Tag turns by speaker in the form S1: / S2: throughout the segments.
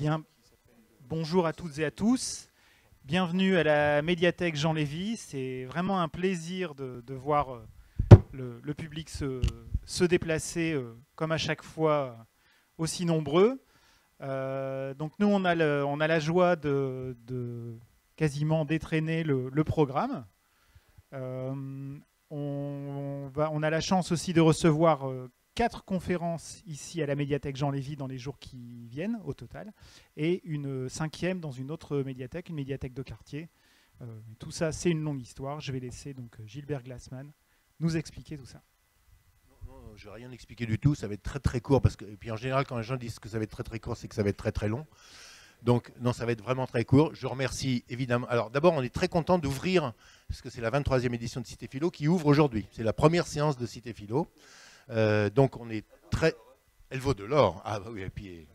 S1: Bien, bonjour à toutes et à tous. Bienvenue à la médiathèque Jean Lévy. C'est vraiment un plaisir de voir le public se déplacer comme à chaque fois aussi nombreux. Donc nous, on a la joie de quasiment d'étraîner le programme. On a la chance aussi de recevoir 4 conférences ici à la médiathèque Jean Lévy dans les jours qui viennent au total, et une 5e dans une autre médiathèque, une médiathèque de quartier. Tout ça, c'est une longue histoire. Je vais laisser donc Gilbert Glassman nous expliquer tout ça.
S2: Non, je ne vais rien expliquer du tout, ça va être très très court, parce que, et puis en général quand les gens disent que ça va être très très court, c'est que ça va être très très long. Donc non, ça va être vraiment très court. Je remercie évidemment. Alors d'abord, on est très content d'ouvrir, parce que c'est la 23e édition de Cité Philo qui ouvre aujourd'hui. C'est la première séance de Cité Philo. Donc on est très... Elle vaut de l'or. Ah bah oui, et puis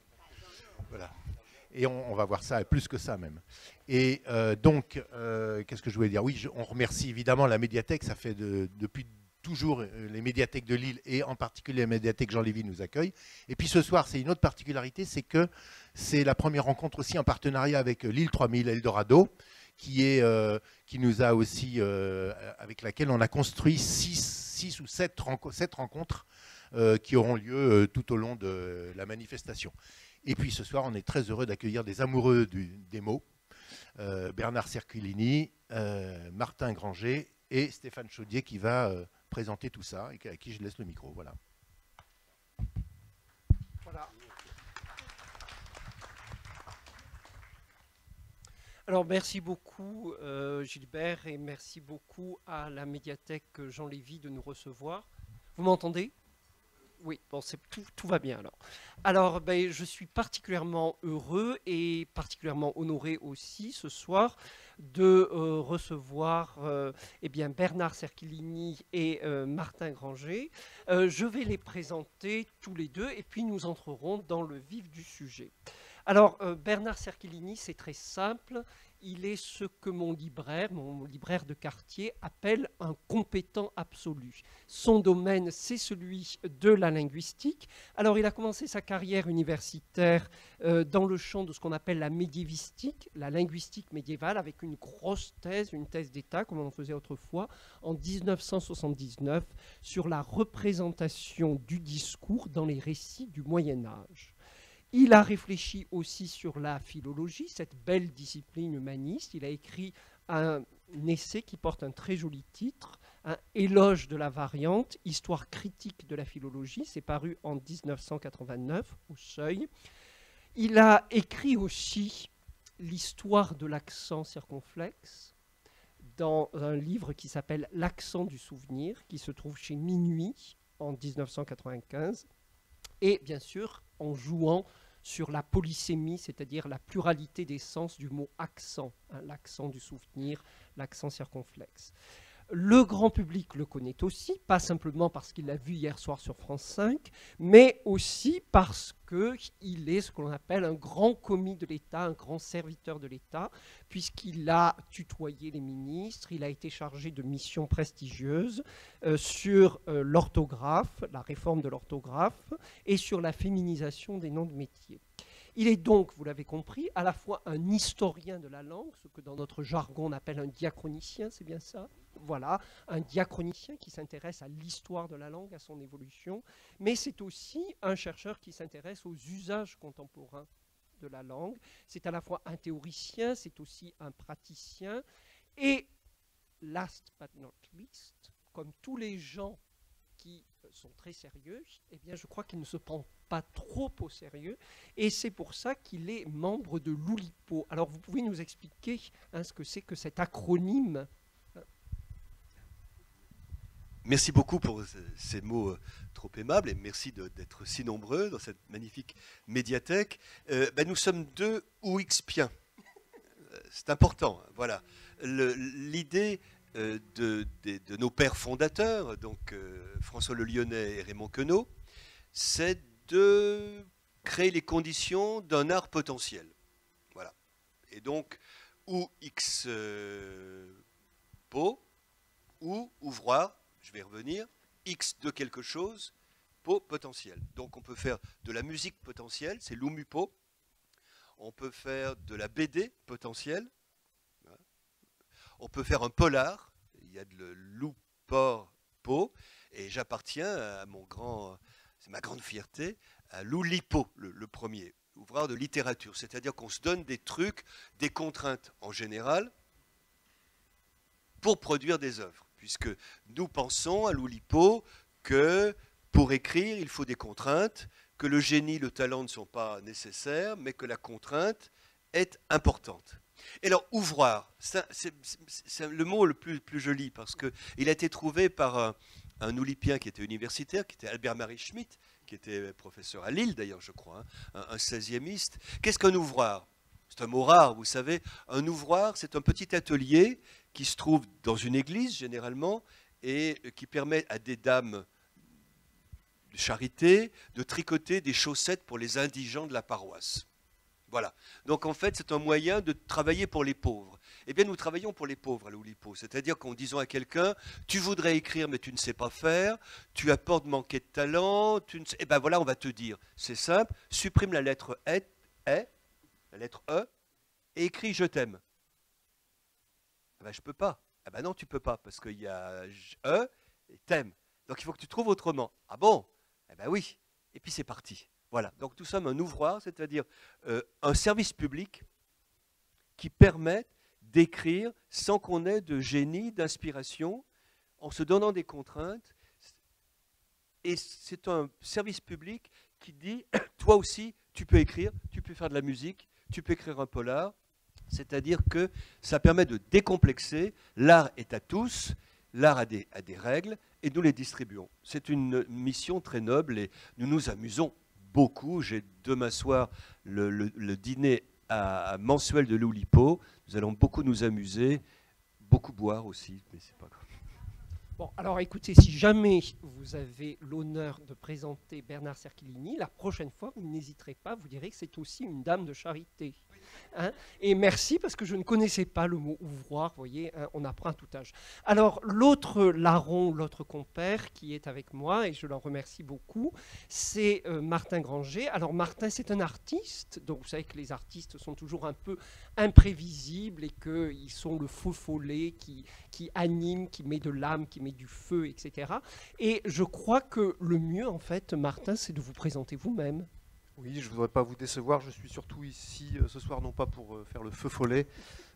S2: voilà. Et on va voir ça, et plus que ça même. Et donc, qu'est-ce que je voulais dire? Oui, on remercie évidemment la médiathèque. Ça fait depuis toujours les médiathèques de Lille, et en particulier la médiathèque Jean Lévy nous accueille. Et puis ce soir, c'est une autre particularité, c'est que c'est la première rencontre aussi en partenariat avec Lille 3000 Eldorado, qui nous a aussi, avec laquelle on a construit 6 ou 7 rencontres qui auront lieu tout au long de la manifestation. Et puis ce soir, on est très heureux d'accueillir des amoureux des mots, Bernard Cerculini, Martin Granger et Stéphane Chaudier qui va présenter tout ça, et à qui je laisse le micro. Voilà.
S3: Voilà. Alors merci beaucoup Gilbert, et merci beaucoup à la médiathèque Jean Lévy de nous recevoir. Vous m'entendez ? Oui, bon, tout va bien alors. Alors, je suis particulièrement heureux et particulièrement honoré aussi ce soir de recevoir Bernard Cerculini et Martin Granger. Je vais les présenter tous les deux et puis nous entrerons dans le vif du sujet. Alors, Bernard Cerculini, c'est très simple. Il est ce que mon libraire de quartier, appelle un compétent absolu. Son domaine, c'est celui de la linguistique. Alors, il a commencé sa carrière universitaire dans le champ de ce qu'on appelle la médiévistique, la linguistique médiévale, avec une grosse thèse, une thèse d'État, comme on en faisait autrefois, en 1979, sur la représentation du discours dans les récits du Moyen-Âge. Il a réfléchi aussi sur la philologie, cette belle discipline humaniste. Il a écrit un essai qui porte un très joli titre, un éloge de la variante, histoire critique de la philologie. C'est paru en 1989 au Seuil. Il a écrit aussi l'histoire de l'accent circonflexe dans un livre qui s'appelle L'accent du souvenir, qui se trouve chez Minuit en 1995. Et bien sûr, en jouant sur la polysémie, c'est-à-dire la pluralité des sens du mot accent, l'accent du souvenir, l'accent circonflexe. Le grand public le connaît aussi, pas simplement parce qu'il l'a vu hier soir sur France 5, mais aussi parce qu'il est ce qu'on appelle un grand commis de l'État, un grand serviteur de l'État, puisqu'il a tutoyé les ministres, il a été chargé de missions prestigieuses sur l'orthographe, la réforme de l'orthographe, et sur la féminisation des noms de métiers. Il est donc, vous l'avez compris, à la fois un historien de la langue, ce que dans notre jargon on appelle un diachronicien, c'est bien ça ? Voilà, un diachronicien qui s'intéresse à l'histoire de la langue, à son évolution, mais c'est aussi un chercheur qui s'intéresse aux usages contemporains de la langue. C'est à la fois un théoricien, c'est aussi un praticien, et last but not least, comme tous les gens qui sont très sérieux, eh bien je crois qu'il ne se prend pas trop au sérieux, et c'est pour ça qu'il est membre de l'Oulipo. Alors vous pouvez nous expliquer ce que c'est que cet acronyme?
S4: Merci beaucoup pour ces mots trop aimables, et merci d'être si nombreux dans cette magnifique médiathèque. Nous sommes 2 OUXpiens. C'est important. Voilà. L'idée de nos pères fondateurs, donc François Le Lyonnais et Raymond Queneau, c'est de créer les conditions d'un art potentiel. Voilà. Et donc, ou X po, ou ouvroir, je vais y revenir, X de quelque chose, po potentiel. Donc on peut faire de la musique potentielle, c'est l'umupo. on peut faire de la BD potentielle, on peut faire un polar, il y a de loup, porc, peau, et j'appartiens à c'est ma grande fierté, à l'Oulipo, le premier, ouvreur de littérature, c'est-à-dire qu'on se donne des trucs, des contraintes en général, pour produire des œuvres, puisque nous pensons à l'Oulipo que pour écrire, il faut des contraintes, que le génie, le talent ne sont pas nécessaires, mais que la contrainte est importante. Et alors, ouvroir, c'est le mot le plus joli, parce qu'il a été trouvé par un Oulipien qui était universitaire, qui était Albert-Marie Schmitt, qui était professeur à Lille d'ailleurs, je crois, hein, un 16e. Qu'est-ce qu'un ouvroir? C'est un mot rare, vous savez. Un ouvroir, c'est un petit atelier qui se trouve dans une église, généralement, et qui permet à des dames de charité de tricoter des chaussettes pour les indigents de la paroisse. Voilà. Donc en fait, c'est un moyen de travailler pour les pauvres. Eh bien, nous travaillons pour les pauvres à l'Oulipo. C'est-à-dire qu'en disant à quelqu'un, tu voudrais écrire, mais tu ne sais pas faire, tu as peur de manquer de talent, eh bien voilà, on va te dire, c'est simple, supprime la lettre la lettre E, et écris je t'aime. Eh ben, je peux pas. Eh ben non, tu peux pas, parce qu'il y a E et t'aime. Donc il faut que tu trouves autrement. Ah bon? Eh ben oui. Et puis c'est parti. Voilà. Donc nous sommes un ouvroir, c'est-à-dire un service public qui permet d'écrire sans qu'on ait de génie, d'inspiration, en se donnant des contraintes. Et c'est un service public qui dit, toi aussi, tu peux écrire, tu peux faire de la musique, tu peux écrire un polar. C'est-à-dire que ça permet de décomplexer. L'art est à tous, l'art a des règles, et nous les distribuons. C'est une mission très noble et nous nous amusons beaucoup. J'ai demain soir le dîner mensuel de l'Oulipo. Nous allons beaucoup nous amuser, beaucoup boire aussi, mais c'est pas grave.
S3: Bon, alors écoutez, si jamais vous avez l'honneur de présenter Bernard Cerchilini, la prochaine fois, vous n'hésiterez pas, vous direz que c'est aussi une dame de charité. Hein, et merci, parce que je ne connaissais pas le mot ouvroir, vous voyez, hein, on apprend à tout âge. Alors, l'autre larron, l'autre compère qui est avec moi, et je l'en remercie beaucoup, c'est Martin Granger. Alors, Martin, c'est un artiste, donc vous savez que les artistes sont toujours un peu imprévisibles et qu'ils sont le faux follet qui anime, qui met de l'âme, qui met du feu, etc. Et je crois que le mieux, en fait, Martin, c'est de vous présenter vous-même.
S5: Oui, je ne voudrais pas vous décevoir, je suis surtout ici ce soir, non pas pour faire le feu follet,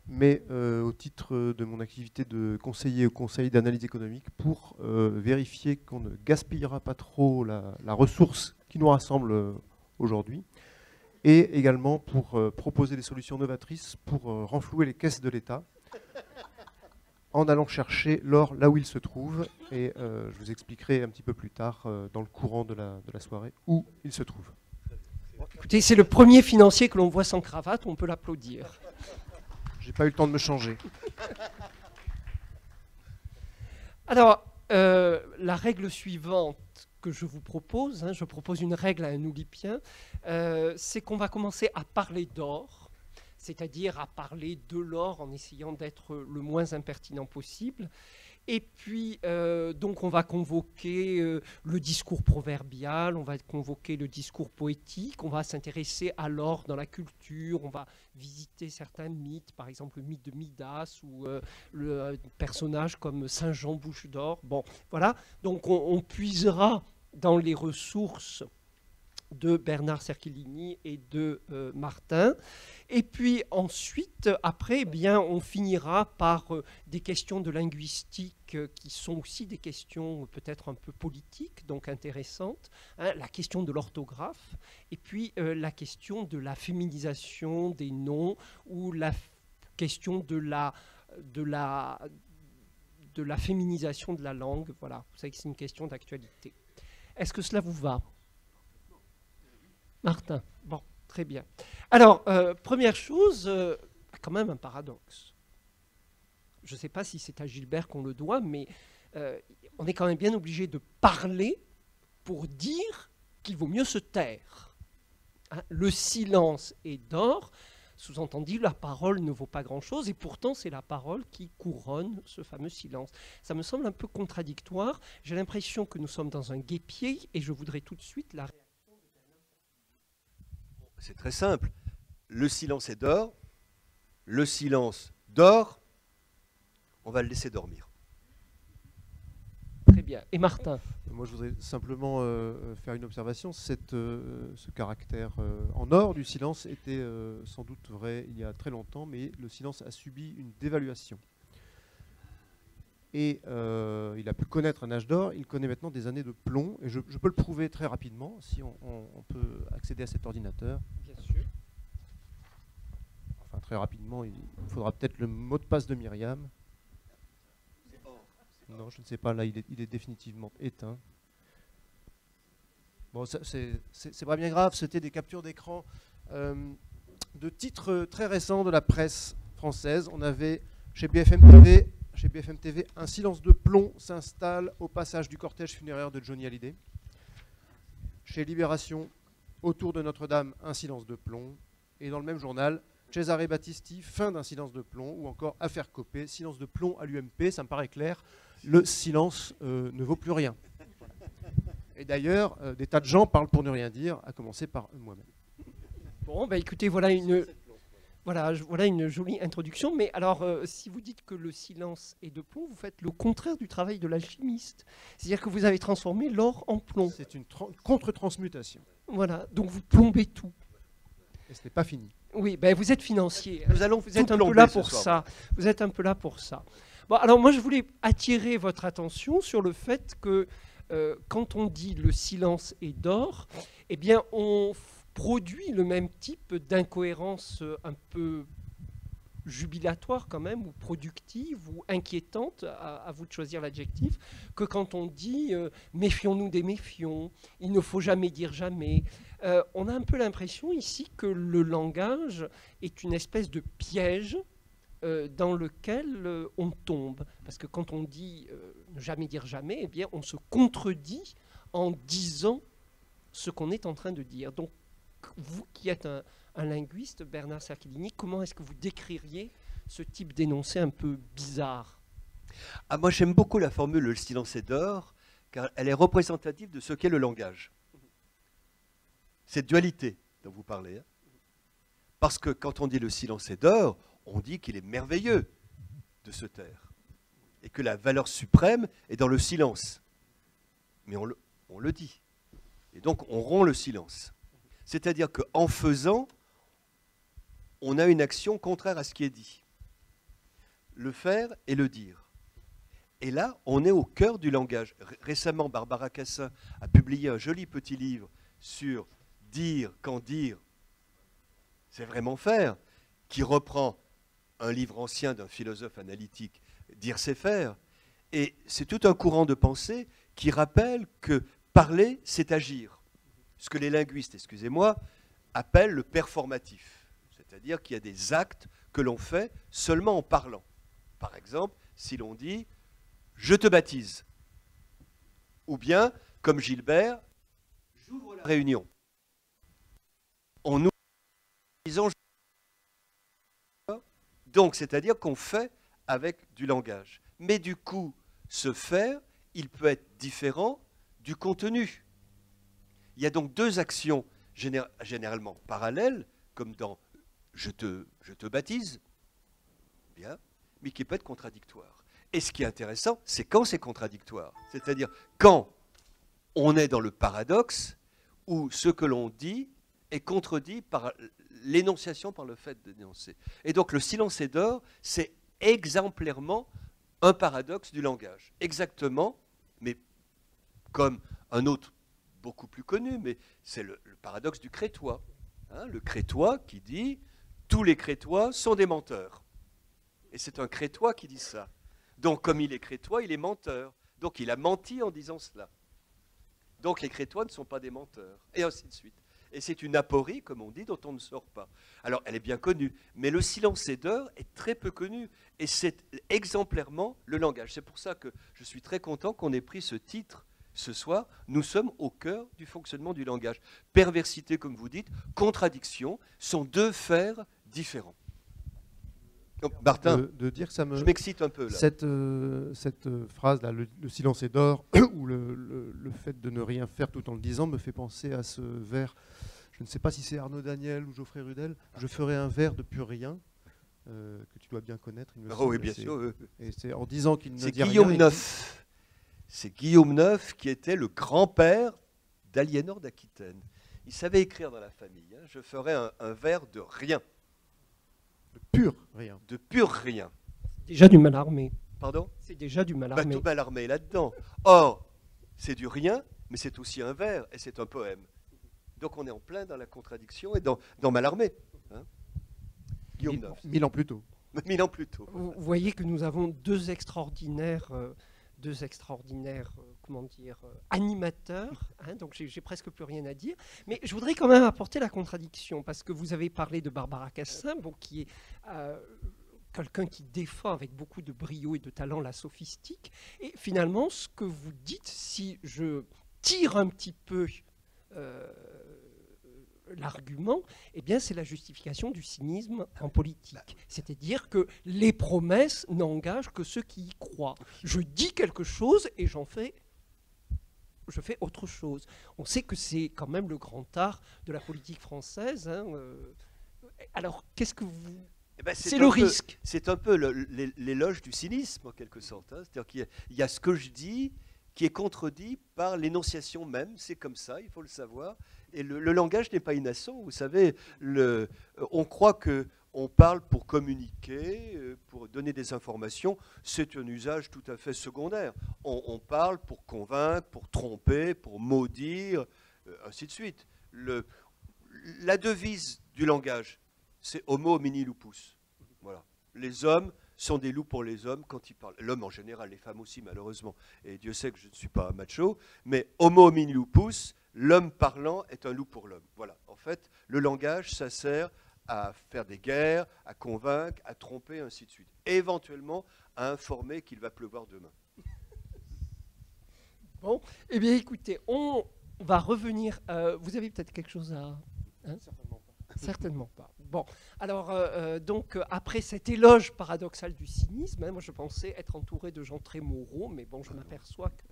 S5: mais au titre de mon activité de conseiller au Conseil d'analyse économique, pour vérifier qu'on ne gaspillera pas trop la ressource qui nous rassemble aujourd'hui, et également pour proposer des solutions novatrices pour renflouer les caisses de l'État, en allant chercher l'or là où il se trouve, et je vous expliquerai un petit peu plus tard, dans le courant de la soirée, où il se trouve.
S3: Écoutez, c'est le premier financier que l'on voit sans cravate, on peut l'applaudir.
S5: J'ai pas eu le temps de me changer.
S3: Alors, la règle suivante que je vous propose, hein, je propose une règle à un Oulipien, c'est qu'on va commencer à parler d'or, c'est-à-dire à parler de l'or en essayant d'être le moins impertinent possible. Et puis, donc, on va convoquer le discours proverbial, on va convoquer le discours poétique, on va s'intéresser à l'or dans la culture, on va visiter certains mythes, par exemple le mythe de Midas ou le personnage comme Saint Jean Bouche d'Or. Bon, voilà. Donc, on puisera dans les ressources de Bernard Cerchilini et de Martin. Et puis ensuite, après, eh bien, on finira par des questions de linguistique qui sont aussi des questions peut-être un peu politiques, donc intéressantes. Hein, la question de l'orthographe, et puis la question de la féminisation des noms, ou la question de la féminisation de la langue. Voilà, vous savez que c'est une question d'actualité. Est-ce que cela vous va ? Martin, bon, très bien. Alors, première chose, quand même un paradoxe. Je ne sais pas si c'est à Gilbert qu'on le doit, mais on est quand même bien obligé de parler pour dire qu'il vaut mieux se taire. Hein, le silence est d'or, sous-entendu, la parole ne vaut pas grand-chose, et pourtant c'est la parole qui couronne ce fameux silence. Ça me semble un peu contradictoire. J'ai l'impression que nous sommes dans un guêpier, et je voudrais tout de suite la réaction.
S4: C'est très simple. le silence est d'or, le silence dort, on va le laisser dormir.
S3: Très bien. Et Martin?
S5: Moi, je voudrais simplement faire une observation. Ce caractère en or du silence était sans doute vrai il y a très longtemps, mais le silence a subi une dévaluation. Et il a pu connaître un âge d'or, il connaît maintenant des années de plomb, et je peux le prouver très rapidement si on peut accéder à cet ordinateur.
S3: Bien sûr.
S5: Enfin, très rapidement, il faudra peut-être le mot de passe de Myriam. Non, je ne sais pas, là, il est définitivement éteint. Bon, c'est pas bien grave, c'était des captures d'écran de titres très récents de la presse française. On avait chez BFM TV, un silence de plomb s'installe au passage du cortège funéraire de Johnny Hallyday. Chez Libération, autour de Notre-Dame, un silence de plomb. Et dans le même journal, Cesare Battisti, fin d'un silence de plomb, ou encore Affaire Copé, silence de plomb à l'UMP, ça me paraît clair, le silence ne vaut plus rien. Et d'ailleurs, des tas de gens parlent pour ne rien dire, à commencer par moi-même.
S3: Bon, bah écoutez, voilà une jolie introduction. Mais alors, si vous dites que le silence est de plomb, vous faites le contraire du travail de l'alchimiste. C'est-à-dire que vous avez transformé l'or en plomb.
S5: C'est une contre-transmutation.
S3: Voilà, donc vous plombez tout.
S5: Et ce n'est pas fini.
S3: Oui, ben vous êtes financier.
S4: Nous allons
S3: Vous êtes
S4: tout
S3: un peu
S4: plomber
S3: là
S4: ce
S3: pour
S4: soir.
S3: ça. Vous êtes un peu là pour ça. Bon, alors moi, je voulais attirer votre attention sur le fait que quand on dit le silence est d'or, eh bien, on produit le même type d'incohérence un peu jubilatoire quand même, ou productive, ou inquiétante, à vous de choisir l'adjectif, que quand on dit méfions-nous des méfions, il ne faut jamais dire jamais. On a un peu l'impression ici que le langage est une espèce de piège dans lequel on tombe. Parce que quand on dit ne jamais dire jamais, eh bien, on se contredit en disant ce qu'on est en train de dire. Donc, vous qui êtes un linguiste, Bernard Cerchellini, comment est-ce que vous décririez ce type d'énoncé un peu bizarre?
S4: Ah, moi, j'aime beaucoup la formule « le silence est d'or », car elle est représentative de ce qu'est le langage. Cette dualité dont vous parlez. Hein. Parce que quand on dit « le silence est d'or », on dit qu'il est merveilleux de se taire. Et que la valeur suprême est dans le silence. Mais on le dit. Et donc, on rompt le silence. C'est-à-dire qu'en faisant, on a une action contraire à ce qui est dit. Le faire et le dire. Et là, on est au cœur du langage. Récemment, Barbara Cassin a publié un joli petit livre sur dire quand dire, c'est vraiment faire, qui reprend un livre ancien d'un philosophe analytique, Dire c'est faire. Et c'est tout un courant de pensée qui rappelle que parler, c'est agir. Ce que les linguistes, excusez-moi, appellent le performatif. C'est-à-dire qu'il y a des actes que l'on fait seulement en parlant. Par exemple, si l'on dit « je te baptise » ou bien, comme Gilbert, « j'ouvre la réunion ». On ouvre disant « donc, c'est-à-dire qu'on fait avec du langage. Mais du coup, ce faire, il peut être différent du contenu. Il y a donc deux actions généralement parallèles, comme dans « je te baptise », bien, mais qui peut être contradictoire. Et ce qui est intéressant, c'est quand c'est contradictoire. C'est-à-dire quand on est dans le paradoxe, où ce que l'on dit est contredit par l'énonciation, par le fait de dénoncer. Et donc le silence est d'or, c'est exemplairement un paradoxe du langage. Exactement, mais comme un autre beaucoup plus connu, mais c'est le paradoxe du Crétois. Hein, le Crétois qui dit « tous les Crétois sont des menteurs ». Et c'est un Crétois qui dit ça. Donc comme il est Crétois, il est menteur. Donc il a menti en disant cela. Donc les Crétois ne sont pas des menteurs. Et ainsi de suite. Et c'est une aporie, comme on dit, dont on ne sort pas. Alors elle est bien connue, mais le silence est d'or est très peu connu. Et c'est exemplairement le langage. C'est pour ça que je suis très content qu'on ait pris ce titre ce soir. Nous sommes au cœur du fonctionnement du langage. Perversité, comme vous dites, contradiction, sont deux fers différents. Donc, Martin,
S5: de dire que ça me...
S4: je m'excite un peu là.
S5: Cette phrase-là, le silence est d'or, ou le fait de ne rien faire tout en le disant, me fait penser à ce vers, je je ne sais pas si c'est Arnaud Daniel ou Geoffrey Rudel, je ferai un vers de pur rien, que tu dois bien connaître. Il me
S4: Oh
S5: semble,
S4: oui, bien sûr.
S5: Et c'est en disant qu'il ne
S4: C'est
S5: dit rien.
S4: Guillaume IX. C'est Guillaume IX qui était le grand-père d'Aliénor d'Aquitaine. Il savait écrire dans la famille. Hein. Je ferai un vers de rien,
S5: De pur rien.
S4: de pur rien.
S3: Déjà du mal armé.
S4: Pardon?
S3: C'est déjà du mal
S4: Bah,
S3: armé.
S4: tout mal armé là-dedans. Or, c'est du rien, mais c'est aussi un vers et c'est un poème. Donc on est en plein dans la contradiction et dans Mallarmé. Hein. Guillaume IX,
S5: 1000 ans plus tôt.
S4: 1000 ans plus tôt.
S3: Vous voyez que nous avons deux extraordinaires comment dire, animateurs, hein, donc j'ai presque plus rien à dire. Mais je voudrais quand même apporter la contradiction, parce que vous avez parlé de Barbara Cassin, bon, qui est quelqu'un qui défend avec beaucoup de brio et de talent la sophistique. Et finalement, ce que vous dites, si je tire un petit peu l'argument, eh bien, c'est la justification du cynisme en politique. C'est-à-dire que les promesses n'engagent que ceux qui y croient. Je dis quelque chose et je fais autre chose. On sait que c'est quand même le grand art de la politique française. Hein, alors, qu'est-ce que vous...
S4: Eh ben,
S3: c'est le risque.
S4: C'est un peu l'éloge du cynisme, en quelque sorte. Hein. C'est-à-dire qu'il y a ce que je dis qui est contredit par l'énonciation même. C'est comme ça, il faut le savoir. Et le langage n'est pas innocent. Vous savez, on croit qu'on parle pour communiquer, pour donner des informations. C'est un usage tout à fait secondaire. On parle pour convaincre, pour tromper, pour maudire, ainsi de suite. La devise du langage, c'est homo homini lupus. Voilà. Les hommes sont des loups pour les hommes quand ils parlent. L'homme en général, les femmes aussi malheureusement. Et Dieu sait que je ne suis pas macho, mais homo homini lupus, l'homme parlant est un loup pour l'homme. Voilà. En fait, le langage, ça sert à faire des guerres, à convaincre, à tromper, ainsi de suite. Et éventuellement à informer qu'il va pleuvoir demain.
S3: Bon, eh bien écoutez, on va revenir... vous avez peut-être quelque chose à... Hein?
S5: Certainement pas.
S3: Certainement pas. Bon, alors, donc, après cet éloge paradoxal du cynisme, hein, moi je pensais être entouré de gens très moraux, mais bon, je m'aperçois que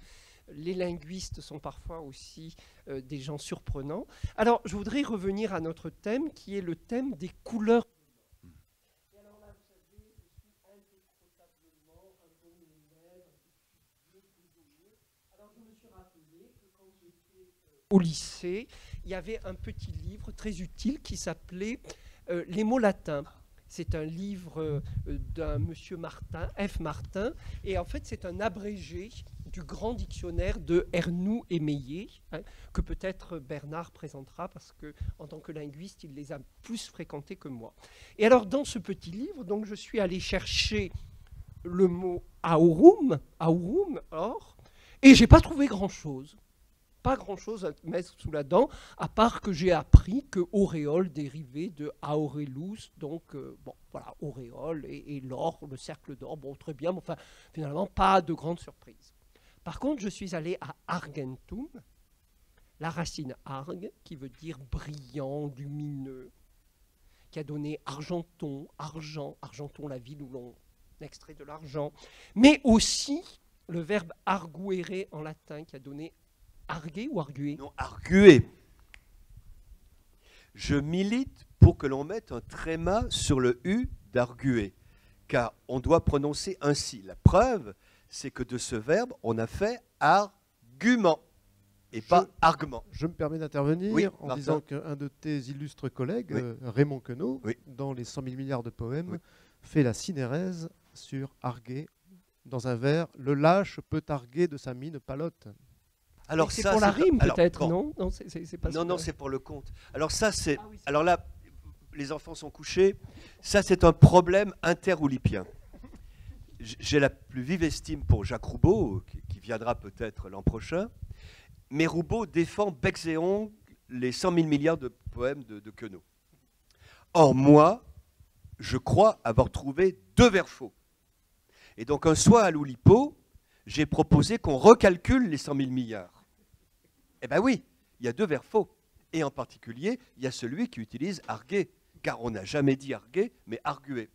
S3: les linguistes sont parfois aussi des gens surprenants. Alors, je voudrais revenir à notre thème, qui est le thème des couleurs. Et alors là, vous savez, je suis indécrotablement un bon élève, un petit prisonnier. Alors, je me suis rappelé que quand j'étais au lycée, il y avait un petit livre très utile qui s'appelait Les mots latins. C'est un livre d'un monsieur Martin, F. Martin, et en fait c'est un abrégé du grand dictionnaire de Ernoult et Meillet, hein, que peut-être Bernard présentera parce que en tant que linguiste, il les a plus fréquentés que moi. Et alors dans ce petit livre, donc je suis allé chercher le mot aurum, or, et j'ai pas trouvé grand-chose. Pas grand-chose à mettre sous la dent, à part que j'ai appris que auréole dérivait de aurelus, donc bon, voilà, auréole et l'or, le cercle d'or, bon, très bien, mais enfin, finalement, pas de grande surprise. Par contre, je suis allé à argentum, la racine arg, qui veut dire brillant, lumineux, qui a donné argenton, argent, argenton, la ville où l'on extrait de l'argent, mais aussi le verbe arguere en latin, qui a donné arguer ou arguer?
S4: Non, arguer. Je milite pour que l'on mette un tréma sur le U d'arguer, car on doit prononcer ainsi. La preuve, c'est que de ce verbe, on a fait argument, et pas argument.
S5: Je me permets d'intervenir
S4: Oui,
S5: en
S4: Martin.
S5: disant qu'un de tes illustres collègues,
S4: Oui.
S5: Raymond Queneau,
S4: Oui.
S5: dans les 100 000 milliards de poèmes,
S4: Oui.
S5: fait la cinérèse sur arguer dans un vers. Le lâche peut arguer de sa mine palote.
S4: Alors
S3: c'est
S4: ça,
S3: pour la
S4: c'est-
S3: rime
S4: alors,
S3: peut-être,
S4: bon.
S3: non? Non, c'est pas
S4: Non,
S3: ça.
S4: non, c'est pour le compte. Alors ça, c'est...
S3: Ah oui, c'est-
S4: Alors là, les enfants sont couchés. Ça, c'est un problème interoulipien. J'ai la plus vive estime pour Jacques Roubaud, qui viendra peut-être l'an prochain. Mais Roubaud défend bec et ongles les 100 000 milliards de poèmes de Queneau. Or, moi, je crois avoir trouvé deux vers faux. Et donc, un soir à l'Oulipo, j'ai proposé qu'on recalcule les 100 000 milliards. Eh bien oui, il y a deux vers faux. Et en particulier, il y a celui qui utilise arguer, car on n'a jamais dit arguer, mais arguer.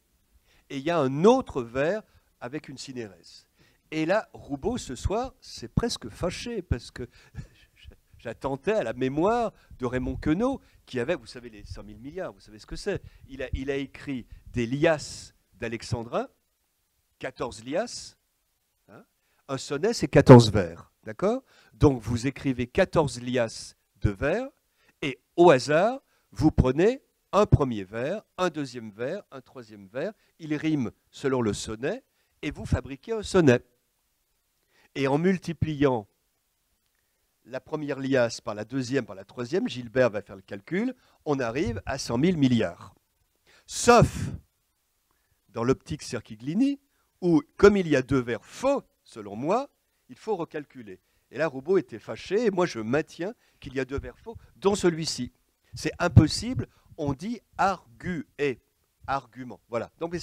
S4: Et il y a un autre vers avec une cinérèse. Et là, Roubaud, ce soir, c'est presque fâché, parce que J'attentais à la mémoire de Raymond Queneau, qui avait, vous savez, les 100 000 milliards, vous savez ce que c'est. Il a écrit des liasses d'alexandrin, 14 liasses. Hein. Un sonnet, c'est 14 vers. D'accord? Donc, vous écrivez 14 liasses de vers, et au hasard, vous prenez un premier vers, un deuxième vers, un troisième vers. Il rime selon le sonnet, et vous fabriquez un sonnet. Et en multipliant la première liasse par la deuxième, par la troisième, Gilbert va faire le calcul, on arrive à 100 000 milliards. Sauf dans l'optique Cerchiglini, où, comme il y a deux vers faux, selon moi, il faut recalculer. Et là, Roubaud était fâché, et moi je maintiens qu'il y a deux vers faux, dont celui-ci. C'est impossible, on dit arguer, argument. Voilà. Donc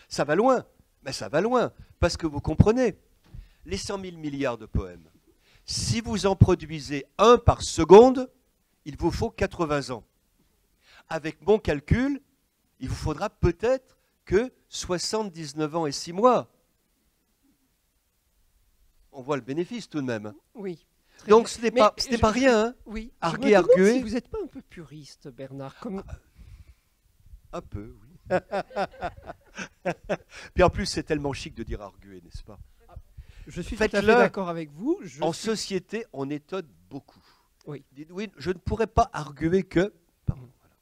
S4: ça va loin, mais ça va loin, parce que vous comprenez, les 100 000 milliards de poèmes, si vous en produisez un par seconde, il vous faut 80 ans. Avec mon calcul, il vous faudra peut-être que 79 ans et 6 mois. On voit le bénéfice tout de même.
S3: Oui.
S4: Donc ce n'est pas rien. Hein.
S3: Oui.
S4: Arguer, arguer.
S3: Si vous n'êtes pas un peu puriste, Bernard, comme...
S4: Un peu, oui. Puis en plus, c'est tellement chic de dire arguer, n'est-ce pas?
S3: Je suis tout à fait d'accord avec vous.
S4: En société, on étonne beaucoup.
S3: Oui.
S4: Dites, oui, je ne pourrais pas arguer que... Pardon, voilà.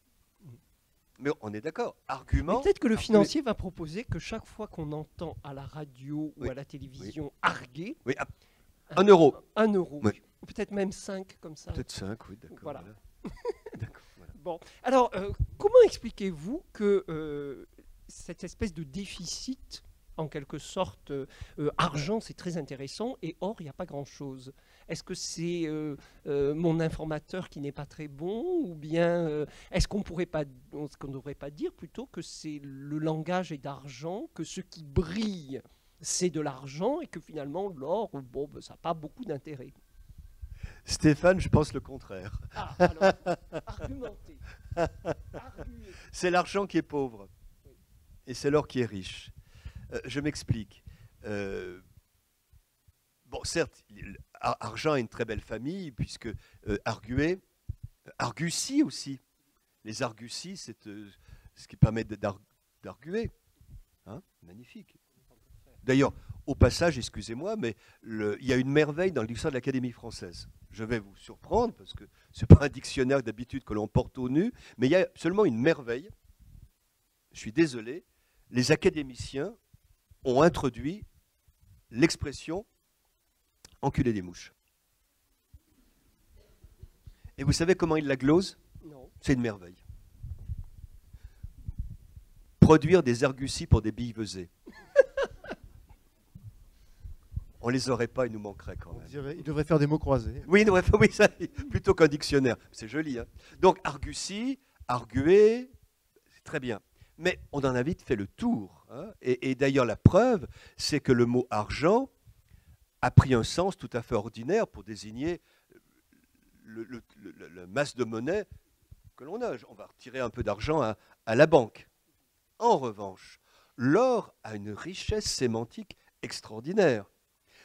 S4: Mais on est d'accord. Argument...
S3: Peut-être que le financier va proposer que chaque fois qu'on entend à la radio ou
S4: oui.
S3: à la télévision arguer...
S4: Oui, 1 euro.
S3: 1 euro.
S4: Oui.
S3: Ou peut-être même 5 comme ça.
S4: Peut-être 5, oui, d'accord.
S3: Voilà.
S4: D'accord, voilà.
S3: Bon. Alors, comment expliquez-vous que cette espèce de déficit, en quelque sorte, argent, c'est très intéressant, et or, il n'y a pas grand-chose. Est-ce que c'est mon informateur qui n'est pas très bon, ou bien est-ce qu'on ne devrait pas dire plutôt que c'est le langage est d'argent, que ce qui brille, c'est de l'argent, et que finalement, l'or, bon, ben, ça n'a pas beaucoup d'intérêt?
S4: Stéphane, je pense le contraire.
S3: Ah, alors, argumentez. Arguez.
S4: C'est l'argent qui est pauvre, et c'est l'or qui est riche. Je m'explique. Bon, certes, argent a une très belle famille, puisque arguer, argutie aussi. Les arguties, c'est ce qui permet d'arguer. Hein, magnifique. D'ailleurs, au passage, excusez-moi, mais il y a une merveille dans l'histoire de l'Académie française. Je vais vous surprendre, parce que ce n'est pas un dictionnaire d'habitude que l'on porte au nu, mais il y a seulement une merveille. Je suis désolé, les académiciens ont introduit l'expression « enculer des mouches ». Et vous savez comment ils la glosent?
S3: Non.
S4: C'est une merveille. Produire des arguties pour des billevesées. On ne les aurait pas, il nous manquerait quand même.
S5: Il devrait faire des mots croisés.
S4: Oui, oui ça, plutôt qu'un dictionnaire. C'est joli. Hein. Donc, argutie, arguer, c'est très bien. Mais on en a vite fait le tour. Hein. Et d'ailleurs, la preuve, c'est que le mot argent a pris un sens tout à fait ordinaire pour désigner le masse de monnaie que l'on a. On va retirer un peu d'argent à la banque. En revanche, l'or a une richesse sémantique extraordinaire.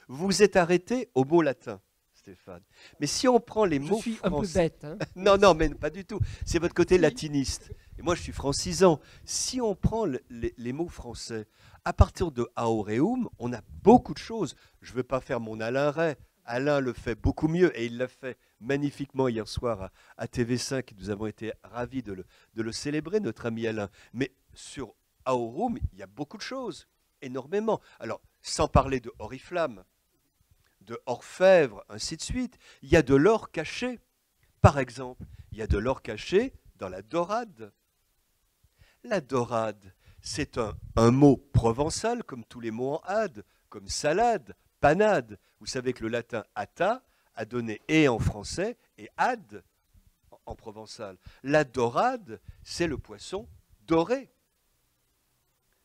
S4: Vous êtes arrêté au mot latin, Stéphane. Mais si on prend les mots
S3: français... Je suis
S4: français...
S3: un peu bête. Hein.
S4: Non, mais pas du tout. C'est votre côté latiniste. Et moi, je suis francisant. Si on prend les mots français, à partir de aureum, on a beaucoup de choses. Je ne veux pas faire mon Alain Ray. Alain le fait beaucoup mieux, et il l'a fait magnifiquement hier soir à TV5. Nous avons été ravis de le célébrer, notre ami Alain. Mais sur aureum, il y a beaucoup de choses, énormément. Alors, sans parler de oriflamme, de orfèvre, ainsi de suite. Il y a de l'or caché. Par exemple, il y a de l'or caché dans la dorade. La dorade, c'est un mot provençal, comme tous les mots en ade, comme salade, panade. Vous savez que le latin ata a donné et en français et ad en provençal. La dorade, c'est le poisson doré.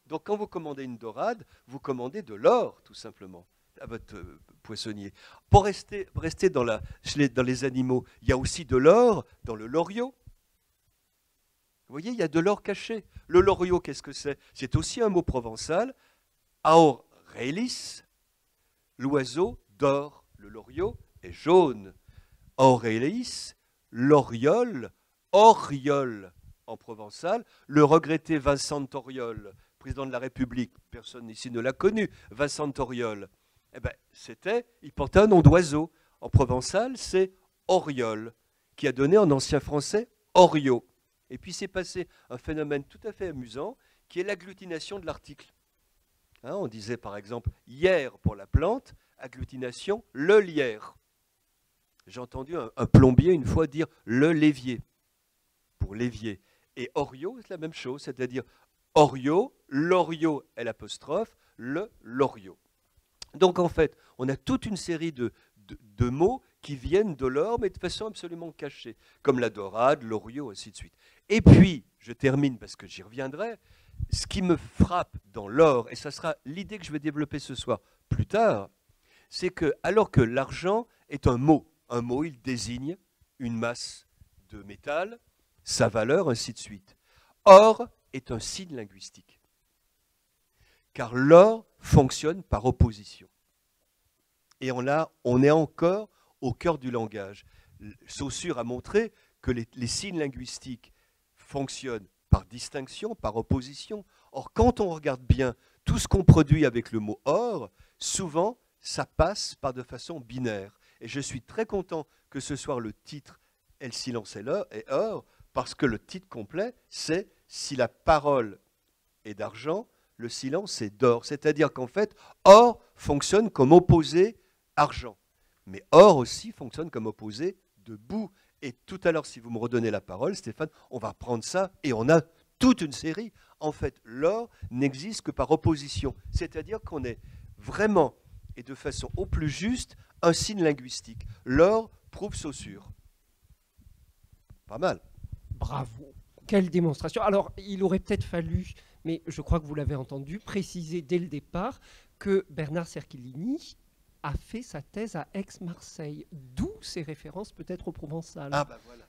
S4: Donc quand vous commandez une dorade, vous commandez de l'or, tout simplement, à votre poissonnier. Pour rester dans les animaux, il y a aussi de l'or dans le loriot. Vous voyez, il y a de l'or caché. Le loriot, qu'est-ce que c'est? C'est aussi un mot provençal. Aurelis, l'oiseau dort. Le loriot est jaune. Aurelis, l'Oriole, Oriole en provençal, le regretté Vincent Auriol, président de la République, personne ici ne l'a connu, Vincent Auriol, eh ben, il portait un nom d'oiseau. En provençal, c'est Oriole, qui a donné en ancien français Oriot. Et puis s'est passé un phénomène tout à fait amusant, qui est l'agglutination de l'article. Hein, on disait par exemple hier pour la plante, agglutination le lierre. J'ai entendu un plombier une fois dire le l'évier, pour l'évier. Et Oriot, c'est la même chose, c'est-à-dire Oriot, l'Oriot, l'apostrophe, le l'Oriot. Donc en fait, on a toute une série de mots qui viennent de l'or, mais de façon absolument cachée, comme la dorade, l'Oriot, ainsi de suite. Et puis, je termine parce que j'y reviendrai, ce qui me frappe dans l'or, et ça sera l'idée que je vais développer ce soir plus tard, c'est que alors que l'argent est un mot, il désigne une masse de métal, sa valeur, ainsi de suite. Or est un signe linguistique, car l'or fonctionne par opposition. Et on est encore au cœur du langage. Saussure a montré que les signes linguistiques fonctionnent par distinction, par opposition. Or, quand on regarde bien tout ce qu'on produit avec le mot or, souvent, ça passe par de façon binaire. Et je suis très content que ce soit le titre « Et le silence est or », parce que le titre complet, c'est « Si la parole est d'argent, le silence est d'or ». C'est-à-dire qu'en fait, or fonctionne comme opposé argent. Mais or aussi fonctionne comme opposé debout. Et tout à l'heure, si vous me redonnez la parole, Stéphane, on va prendre ça et on a toute une série. En fait, l'or n'existe que par opposition. C'est-à-dire qu'on est vraiment, et de façon au plus juste, un signe linguistique. L'or prouve Saussure. Pas mal.
S3: Bravo. Quelle démonstration. Alors, il aurait peut-être fallu, mais je crois que vous l'avez entendu, préciser dès le départ que Bernard Cerchilini a fait sa thèse à Aix-Marseille, d'où ses références peut-être au provençal.
S4: Ah ben voilà.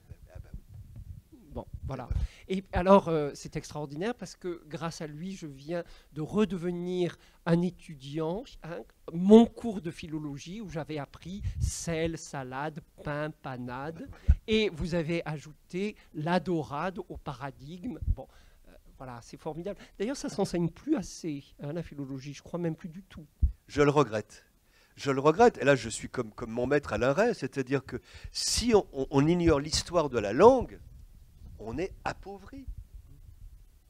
S3: Bon, voilà. Et alors, c'est extraordinaire parce que grâce à lui, je viens de redevenir un étudiant. Hein, mon cours de philologie où j'avais appris sel, salade, pain, panade. Et vous avez ajouté la dorade au paradigme. Bon, voilà, c'est formidable. D'ailleurs, ça ne s'enseigne plus assez, hein, la philologie. Je crois même plus du tout.
S4: Je le regrette. Je le regrette. Et là, je suis comme mon maître Alain Ray, c'est-à-dire que si on ignore l'histoire de la langue, on est appauvri.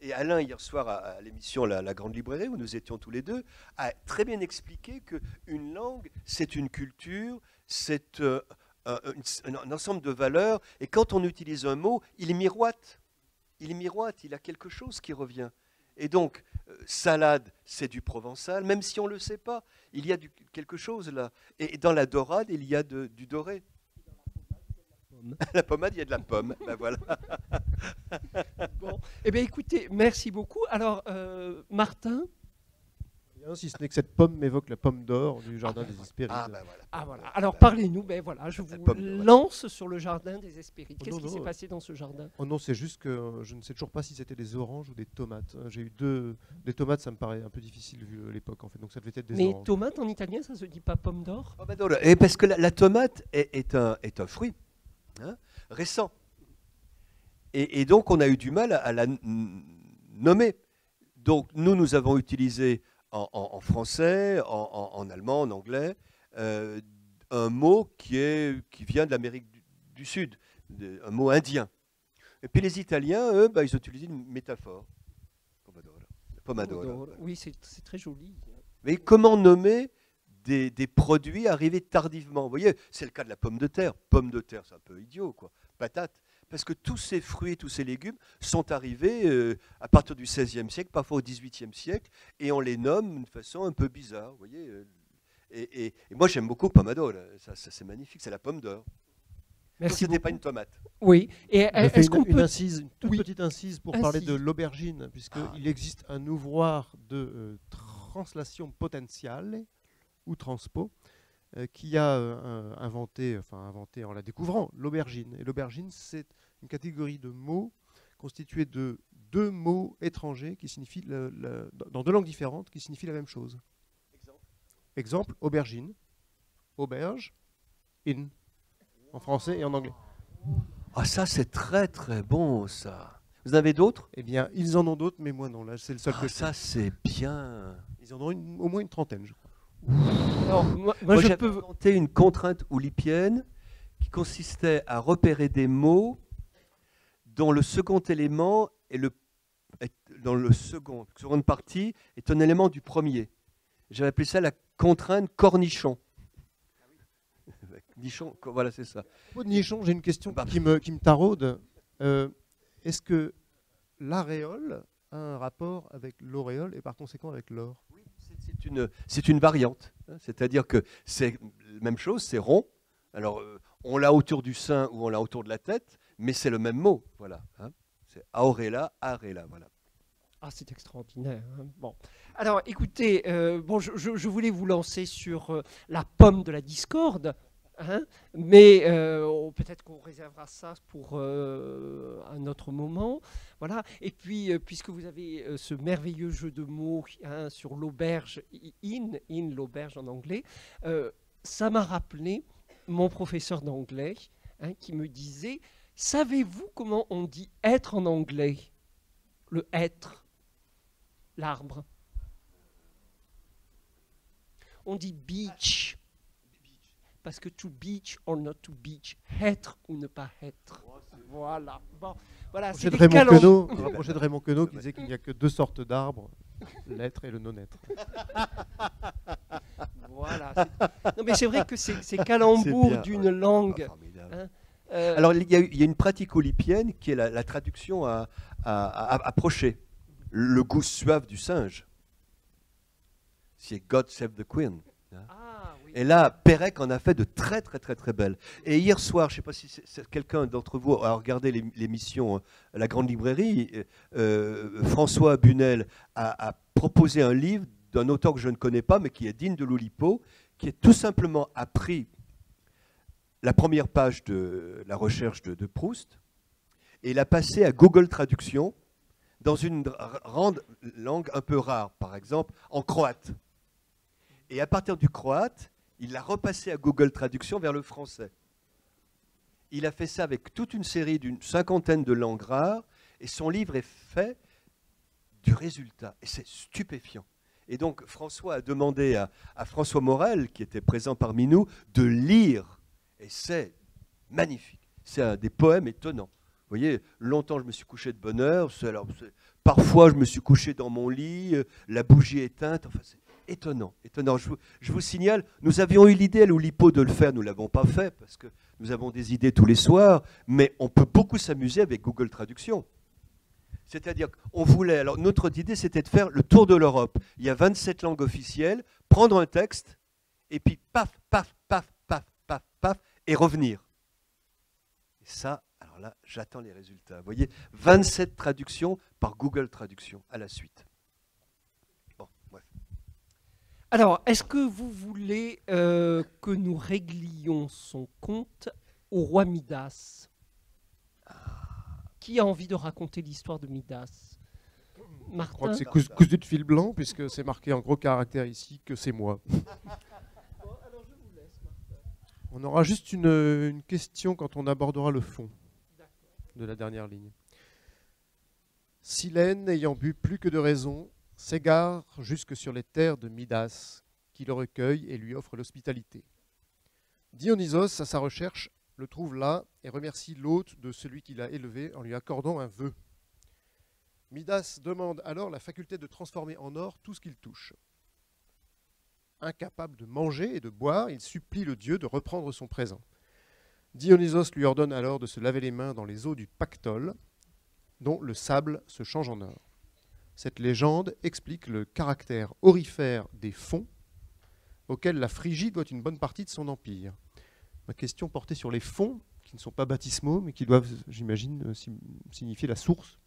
S4: Et Alain, hier soir, à l'émission la Grande Librairie, où nous étions tous les deux, a très bien expliqué qu'une langue, c'est une culture, c'est un ensemble de valeurs. Et quand on utilise un mot, il miroite. Il a quelque chose qui revient. Et donc, salade, c'est du provençal, même si on ne le sait pas. Il y a quelque chose là. Et dans la dorade, il y a du doré. La pommade, il y a de la pomme. Ben voilà.
S3: Bon, eh bien écoutez, merci beaucoup. Alors, Martin.
S5: Rien, si ce n'est que cette pomme m'évoque la pomme d'or du jardin des Hespérides.
S4: Ah ben voilà.
S3: Ah voilà. Alors parlez-nous, ben voilà, je vous lance sur le jardin des Hespérides. Qu'est-ce qui s'est passé dans ce jardin?
S5: Oh non, c'est juste que je ne sais toujours pas si c'était des oranges ou des tomates. J'ai eu des tomates, ça me paraît un peu difficile vu l'époque en fait, donc ça devait être des oranges.
S3: Mais tomate en italien, ça se dit pas pomme d'or?
S4: Et parce que la tomate est un fruit, hein, récent. Et donc on a eu du mal à la nommer. Donc nous avons utilisé en français, en allemand, en anglais, un mot qui vient de l'Amérique du Sud, un mot indien. Et puis les Italiens, eux, ils ont utilisé une métaphore. Pomodoro.
S3: Oui, c'est très joli.
S4: Mais comment nommer des produits arrivés tardivement? Vous voyez, c'est le cas de la pomme de terre. Pomme de terre, c'est un peu idiot, quoi. Patate. Parce que tous ces fruits, tous ces légumes sont arrivés à partir du XVIe siècle, parfois au XVIIIe siècle, et on les nomme d'une façon un peu bizarre. Vous voyez, et moi, j'aime beaucoup pomodoro. Ça c'est magnifique, c'est la pomme d'or.
S3: Merci.
S4: Ce n'est pas une tomate.
S3: Oui. Et est-ce qu'on peut
S5: une toute petite incise pour parler de l'aubergine, puisqu'il existe un ouvroir de translation potentiale ou transpo qui a inventé en la découvrant, l'aubergine. Et l'aubergine, c'est une catégorie de mots constituée de deux mots étrangers qui signifient, dans deux langues différentes, qui signifient la même chose. Exemple, aubergine, auberge, in. en français et en anglais.
S4: Ah, ça, c'est très très bon, ça. Vous en avez d'autres?
S5: Eh bien, ils en ont d'autres, mais moi non. Là, c'est le seul que
S4: Ah,
S5: je
S4: ça, c'est bien.
S5: Ils en ont au moins une trentaine, je crois.
S3: Alors, moi,
S4: Moi,
S3: je
S4: j'avais
S3: peux.
S4: inventé une contrainte oulipienne qui consistait à repérer des mots dont le second élément dans le seconde partie est un élément du premier. J'avais appelé ça la contrainte cornichon. Nichon, voilà, c'est ça.
S5: À propos de nichon, j'ai une question
S4: Bah.
S5: qui me taraude. Est-ce que l'aréole a un rapport avec l'auréole et par conséquent avec l'or?
S4: C'est une variante. Hein. C'est-à-dire que c'est la même chose, c'est rond. Alors, on l'a autour du sein ou on l'a autour de la tête, mais c'est le même mot. Voilà. Hein. C'est aurela, arela. Voilà.
S3: Ah, c'est extraordinaire. Hein. Bon. Alors, écoutez, bon, je voulais vous lancer sur la pomme de la discorde, hein, mais peut-être qu'on réservera ça pour un autre moment. Voilà. Et puis, puisque vous avez ce merveilleux jeu de mots hein, sur l'auberge, l'auberge en anglais, ça m'a rappelé mon professeur d'anglais hein, qui me disait, savez-vous comment on dit être en anglais? Le être. L'arbre. On dit beach. Parce que to beach or not to beach. Être ou ne pas être. Voilà. Bon, voilà. C'est des
S5: Rapproché de Raymond Queneau qui disait qu'il n'y a que deux sortes d'arbres, l'être et le non-être.
S3: Voilà. Non, mais c'est vrai que ces calembours d'une langue. Hein,
S4: alors, il y a une pratique oulipienne qui est la traduction à approcher. Le goût suave du singe. C'est God Save the Queen. Hein.
S3: Ah, oui.
S4: Et là, Pérec en a fait de très très très très belles. Et hier soir, je ne sais pas si quelqu'un d'entre vous a regardé l'émission La Grande Librairie, François Bunel a proposé un livre d'un auteur que je ne connais pas, mais qui est digne de l'Oulipo, qui est tout simplement appris la première page de la recherche de Proust, et l'a passé à Google Traduction, dans une langue un peu rare, par exemple en croate. Et à partir du croate, il l'a repassé à Google Traduction vers le français. Il a fait ça avec toute une série d'une cinquantaine de langues rares, et son livre est fait du résultat. Et c'est stupéfiant. Et donc François a demandé à François Morel, qui était présent parmi nous, de lire. Et c'est magnifique. C'est des poèmes étonnants. Vous voyez, longtemps je me suis couché de bonne heure, parfois je me suis couché dans mon lit, la bougie éteinte, enfin c'est étonnant, étonnant. Je vous signale, nous avions eu l'idée à l'Oulipo de le faire, nous ne l'avons pas fait parce que nous avons des idées tous les soirs, mais on peut beaucoup s'amuser avec Google Traduction. C'est-à-dire qu'on voulait, alors notre idée c'était de faire le tour de l'Europe. Il y a 27 langues officielles, prendre un texte, et puis paf, paf, paf, paf, paf, paf, et revenir. Et ça, alors là, j'attends les résultats. Vous voyez, 27 traductions par Google Traduction à la suite. Bon, bref.
S3: Alors, est-ce que vous voulez que nous réglions son compte au roi Midas? Qui a envie de raconter l'histoire de Midas?
S5: Je crois
S3: Martin?
S5: que c'est cousu de fil blanc, puisque c'est marqué en gros caractère ici que c'est moi. On aura juste une question quand on abordera le fond de la dernière ligne. Silène, ayant bu plus que de raison, s'égare jusque sur les terres de Midas, qui le recueille et lui offre l'hospitalité. Dionysos, à sa recherche, le trouve là et remercie l'hôte de celui qui l'a élevé en lui accordant un vœu. Midas demande alors la faculté de transformer en or tout ce qu'il touche. Incapable de manger et de boire, il supplie le dieu de reprendre son présent. Dionysos lui ordonne alors de se laver les mains dans les eaux du Pactole, dont le sable se change en or. Cette légende explique le caractère aurifère des fonds auxquels la Phrygie doit une bonne partie de son empire. Ma question portait sur les fonds, qui ne sont pas baptismaux, mais qui doivent, j'imagine, signifier la source.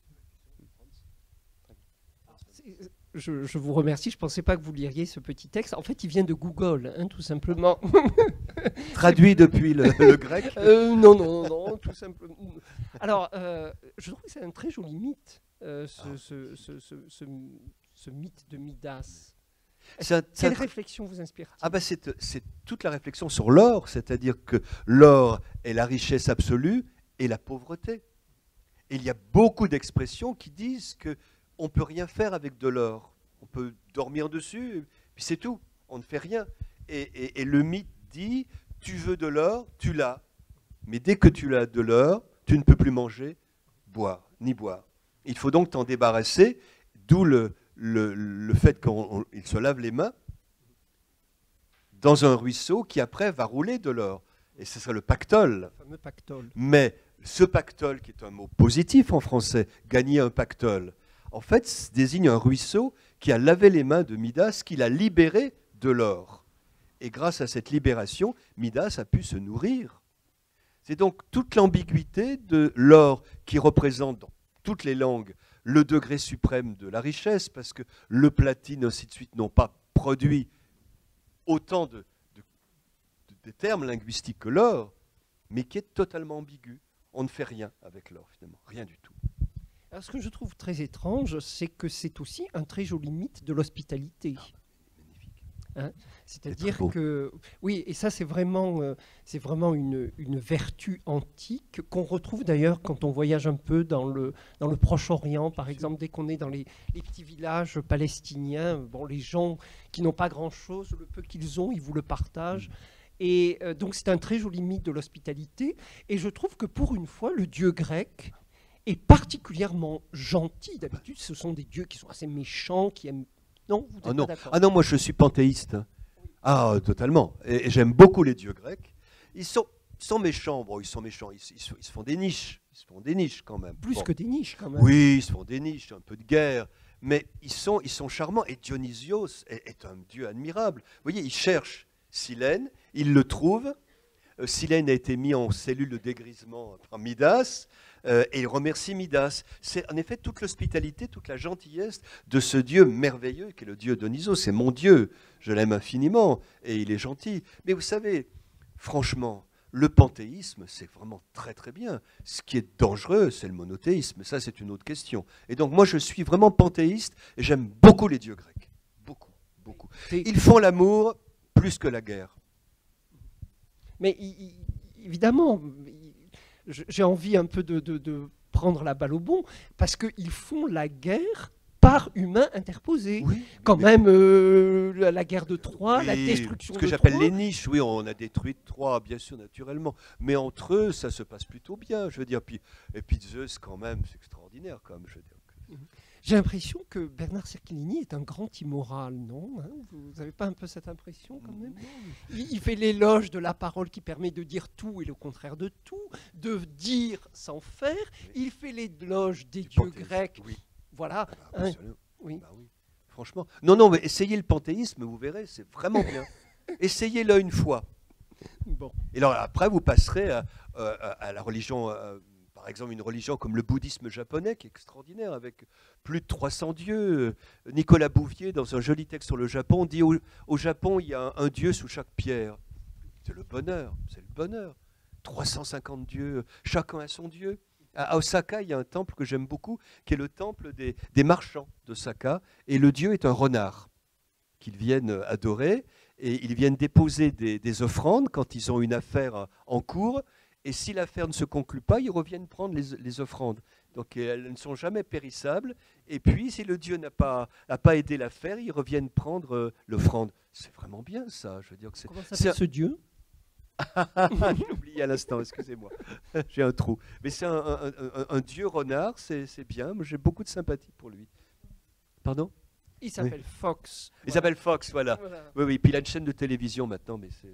S3: Je vous remercie, je ne pensais pas que vous liriez ce petit texte. En fait, il vient de Google, hein, tout simplement.
S4: Traduit depuis le grec?
S3: Non, tout simplement. Alors, je trouve que c'est un très joli mythe, ce mythe de Midas. Quelle réflexion vous inspire-t-il?
S4: C'est toute la réflexion sur l'or, c'est-à-dire que l'or est la richesse absolue et la pauvreté. Et il y a beaucoup d'expressions qui disent qu'on ne peut rien faire avec de l'or. On peut dormir dessus, puis c'est tout. On ne fait rien. Et le mythe dit, tu veux de l'or, tu l'as. Mais dès que tu as de l'or, tu ne peux plus manger, boire, ni boire. Il faut donc t'en débarrasser, d'où le fait qu'il se lave les mains dans un ruisseau qui après va rouler de l'or. Et ce sera le pactole.
S3: Le fameux pactole.
S4: Mais ce pactole, qui est un mot positif en français, gagner un pactole, en fait, désigne un ruisseau qui a lavé les mains de Midas, qui l'a libéré de l'or. Et grâce à cette libération, Midas a pu se nourrir. C'est donc toute l'ambiguïté de l'or qui représente dans toutes les langues le degré suprême de la richesse, parce que le platine, ainsi de suite, n'ont pas produit autant de termes linguistiques que l'or, mais qui est totalement ambigu. On ne fait rien avec l'or, finalement, rien du tout.
S3: Alors, ce que je trouve très étrange, c'est que c'est aussi un très joli mythe de l'hospitalité. Hein, c'est-à-dire que, oui, et ça c'est vraiment une vertu antique qu'on retrouve d'ailleurs quand on voyage un peu dans le Proche-Orient, par exemple, dès qu'on est dans les petits villages palestiniens, bon, les gens qui n'ont pas grand-chose, le peu qu'ils ont, ils vous le partagent. Et donc c'est un très joli mythe de l'hospitalité. Et je trouve que pour une fois, le dieu grec est particulièrement gentil. D'habitude, ce sont des dieux qui sont assez méchants, qui aiment... Non, vous êtes pas d'accord?
S4: Ah non, moi je suis panthéiste. Ah, totalement. Et j'aime beaucoup les dieux grecs. Ils sont méchants. Bon, ils sont méchants. Ils se font des niches. Ils se font des niches quand même.
S3: Plus que des niches quand même.
S4: Oui, ils se font des niches, un peu de guerre. Mais ils sont charmants. Et Dionysios est un dieu admirable. Vous voyez, il cherche Silène, il le trouve. Silène a été mis en cellule de dégrisement par Midas. Et il remercie Midas. C'est en effet toute l'hospitalité, toute la gentillesse de ce Dieu merveilleux qui est le Dieu Dionysos. C'est mon Dieu, je l'aime infiniment et il est gentil. Mais vous savez, franchement, le panthéisme, c'est vraiment très très bien. Ce qui est dangereux, c'est le monothéisme. Ça, c'est une autre question. Et donc moi, je suis vraiment panthéiste et j'aime beaucoup les dieux grecs. Beaucoup, beaucoup. Ils font l'amour plus que la guerre.
S3: Mais évidemment... J'ai envie un peu de prendre la balle au bon, parce qu'ils font la guerre par humains interposés.
S4: Oui,
S3: quand même, la guerre de Troie, la destruction de Troie.
S4: Ce que j'appelle les niches, oui, on a détruit Troie, bien sûr, naturellement. Mais entre eux, ça se passe plutôt bien, je veux dire. Et puis Zeus, quand même, c'est extraordinaire, quand même, je veux dire.
S3: J'ai l'impression que Bernard Cerchilini est un grand immoral, non? Vous n'avez pas un peu cette impression quand même? Il fait l'éloge de la parole qui permet de dire tout et le contraire de tout, de dire sans faire. Il fait l'éloge des dieux grecs. Oui. Voilà.
S4: Oui. Bah oui. Franchement. Non, mais essayez le panthéisme, vous verrez, c'est vraiment bien. Essayez-le une fois.
S3: Bon.
S4: Et alors après, vous passerez à la religion... par exemple, une religion comme le bouddhisme japonais, qui est extraordinaire, avec plus de 300 dieux. Nicolas Bouvier, dans un joli texte sur le Japon, dit au Japon, il y a un dieu sous chaque pierre. C'est le bonheur, c'est le bonheur. 350 dieux, chacun a son dieu. À Osaka, il y a un temple que j'aime beaucoup, qui est le temple des marchands d'Osaka, et le dieu est un renard qu'ils viennent adorer, et ils viennent déposer des offrandes quand ils ont une affaire en cours. Et si l'affaire ne se conclut pas, ils reviennent prendre les offrandes. Donc elles ne sont jamais périssables. Et puis, si le dieu n'a pas aidé l'affaire, ils reviennent prendre l'offrande. C'est vraiment bien ça. Je veux dire que
S3: comment s'appelle ce dieu?
S4: J'ai oublié à l'instant, excusez-moi. J'ai un trou. Mais c'est un dieu renard, c'est bien. J'ai beaucoup de sympathie pour lui. Pardon?
S3: Il s'appelle Fox.
S4: Il s'appelle Fox, voilà. Oui. Puis il a une chaîne de télévision maintenant, mais c'est...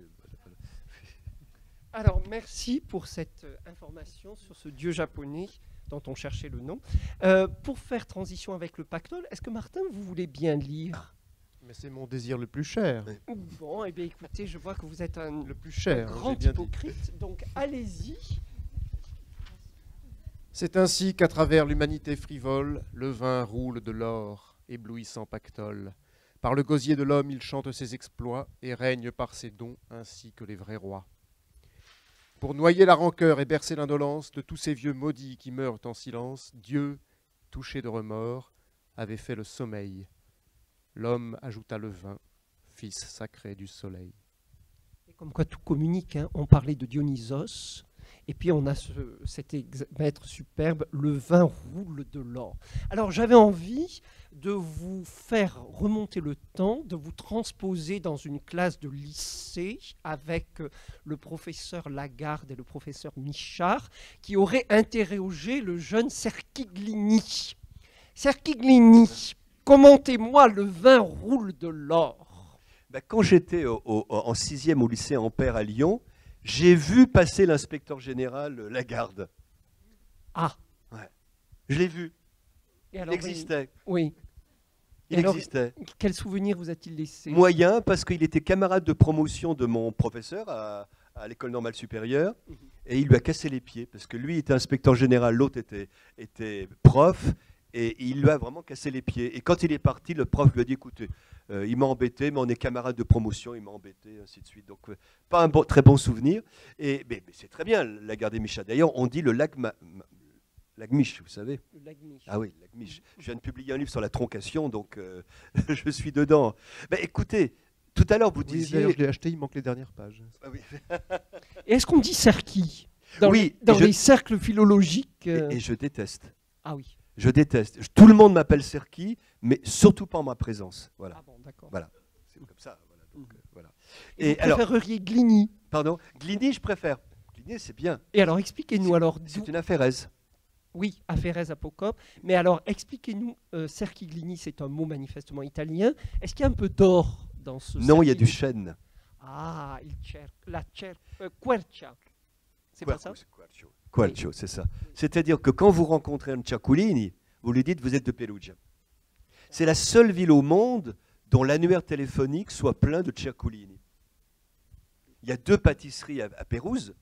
S3: Alors, merci pour cette information sur ce dieu japonais dont on cherchait le nom. Pour faire transition avec le pactole, est-ce que Martin, vous voulez bien lire?
S5: Mais c'est mon désir le plus cher.
S3: Bon, eh bien écoutez, je vois que vous êtes
S5: le plus cher,
S3: grand hypocrite, donc allez-y.
S5: C'est ainsi qu'à travers l'humanité frivole, le vin roule de l'or, éblouissant pactole. Par le gosier de l'homme, il chante ses exploits et règne par ses dons ainsi que les vrais rois. Pour noyer la rancœur et bercer l'indolence de tous ces vieux maudits qui meurent en silence, Dieu, touché de remords, avait fait le sommeil. L'homme ajouta le vin, fils sacré du soleil.
S3: Et comme quoi tout communique, hein. On parlait de Dionysos, Et puis on a cet maître superbe, le vin roule de l'or. Alors j'avais envie de vous faire remonter le temps, de vous transposer dans une classe de lycée avec le professeur Lagarde et le professeur Michard, qui auraient interrogé le jeune Cerchiglini. Cerchiglini, commentez-moi le vin roule de l'or.
S4: Ben, quand j'étais en 6e au lycée Ampère à Lyon, j'ai vu passer l'inspecteur général Lagarde.
S3: Ah.
S4: Ouais. Je l'ai vu.
S3: Et
S4: Il
S3: alors,
S4: existait.
S3: Oui.
S4: Il
S3: alors,
S4: existait.
S3: Quel souvenir vous a-t-il laissé?
S4: Moyen, parce qu'il était camarade de promotion de mon professeur à l'école normale supérieure, et il lui a cassé les pieds, parce que lui était inspecteur général, l'autre était prof, et il lui a vraiment cassé les pieds. Et quand il est parti, le prof lui a dit, écoutez, il m'a embêté, mais on est camarade de promotion, il m'a embêté, ainsi de suite. Donc, pas un très bon souvenir. Mais c'est très bien, Lagarde et Michard. D'ailleurs, on dit le Lagmiche, vous savez.
S3: Le Lagmiche.
S4: Ah oui, Lagmiche. Je viens de publier un livre sur la troncation, donc je suis dedans. Écoutez, tout à l'heure, vous
S5: Oui,
S4: disiez...
S5: d'ailleurs, je l'ai acheté, il manque les dernières pages.
S4: Ah oui.
S3: Et est-ce qu'on dit Cerchi
S4: Oui,
S3: dans
S4: et
S3: les cercles philologiques
S4: Et je déteste.
S3: Ah oui.
S4: Je déteste. Tout le monde m'appelle Serki, mais surtout pas en ma présence. Voilà.
S3: Ah bon, d'accord.
S4: Voilà. C'est comme ça. Voilà. Donc, voilà.
S3: Et vous
S4: alors,
S3: préféreriez Glini?
S4: pardon, Glini, je préfère. Glini, c'est bien.
S3: Et alors, expliquez-nous alors.
S4: C'est une affairèse.
S3: Oui, Affairèse Apocope. Mais alors, expliquez-nous, Cerchiglini, c'est un mot manifestement italien. Est-ce qu'il y a un peu d'or dans ce
S4: Non, il y a du
S3: Cerchiglini?
S4: chêne.
S3: Ah, quercia. C'est pas ça?
S4: Quercio, c'est ça. C'est-à-dire que quand vous rencontrez un Ciaculini, vous lui dites vous êtes de Perugia. C'est la seule ville au monde dont l'annuaire téléphonique soit plein de Ciaculini. Il y a 2 pâtisseries à Pérouse.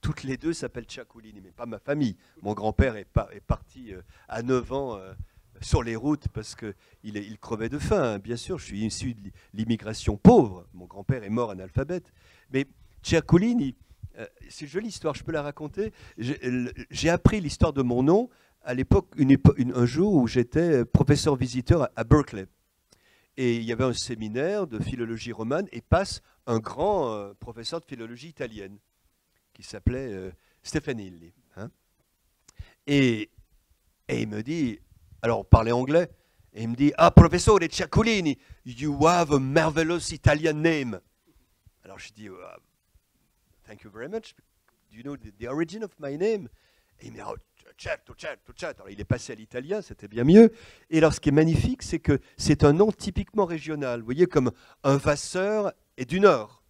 S4: Toutes les 2 s'appellent Ciaculini, mais pas ma famille. Mon grand-père est parti à 9 ans sur les routes parce qu'il crevait de faim. Bien sûr, je suis issu de l'immigration pauvre. Mon grand-père est mort analphabète. Mais Ciaculini, c'est une jolie histoire, je peux la raconter. J'ai appris l'histoire de mon nom à l'époque, un jour où j'étais professeur visiteur à Berkeley. Et il y avait un séminaire de philologie romane et passe un grand professeur de philologie italienne qui s'appelait Stefanilli. Hein. Et il me dit, alors on parlait anglais, et il me dit, ah, professeur Ciaculini, you have a marvelous Italian name. Alors je dis, thank you very much. Do you know the origin of my name? Et il me dit, oh, certo. Alors il est passé à l'italien, c'était bien mieux. Et alors ce qui est magnifique, c'est que c'est un nom typiquement régional. Vous voyez, comme un Vasseur est du Nord.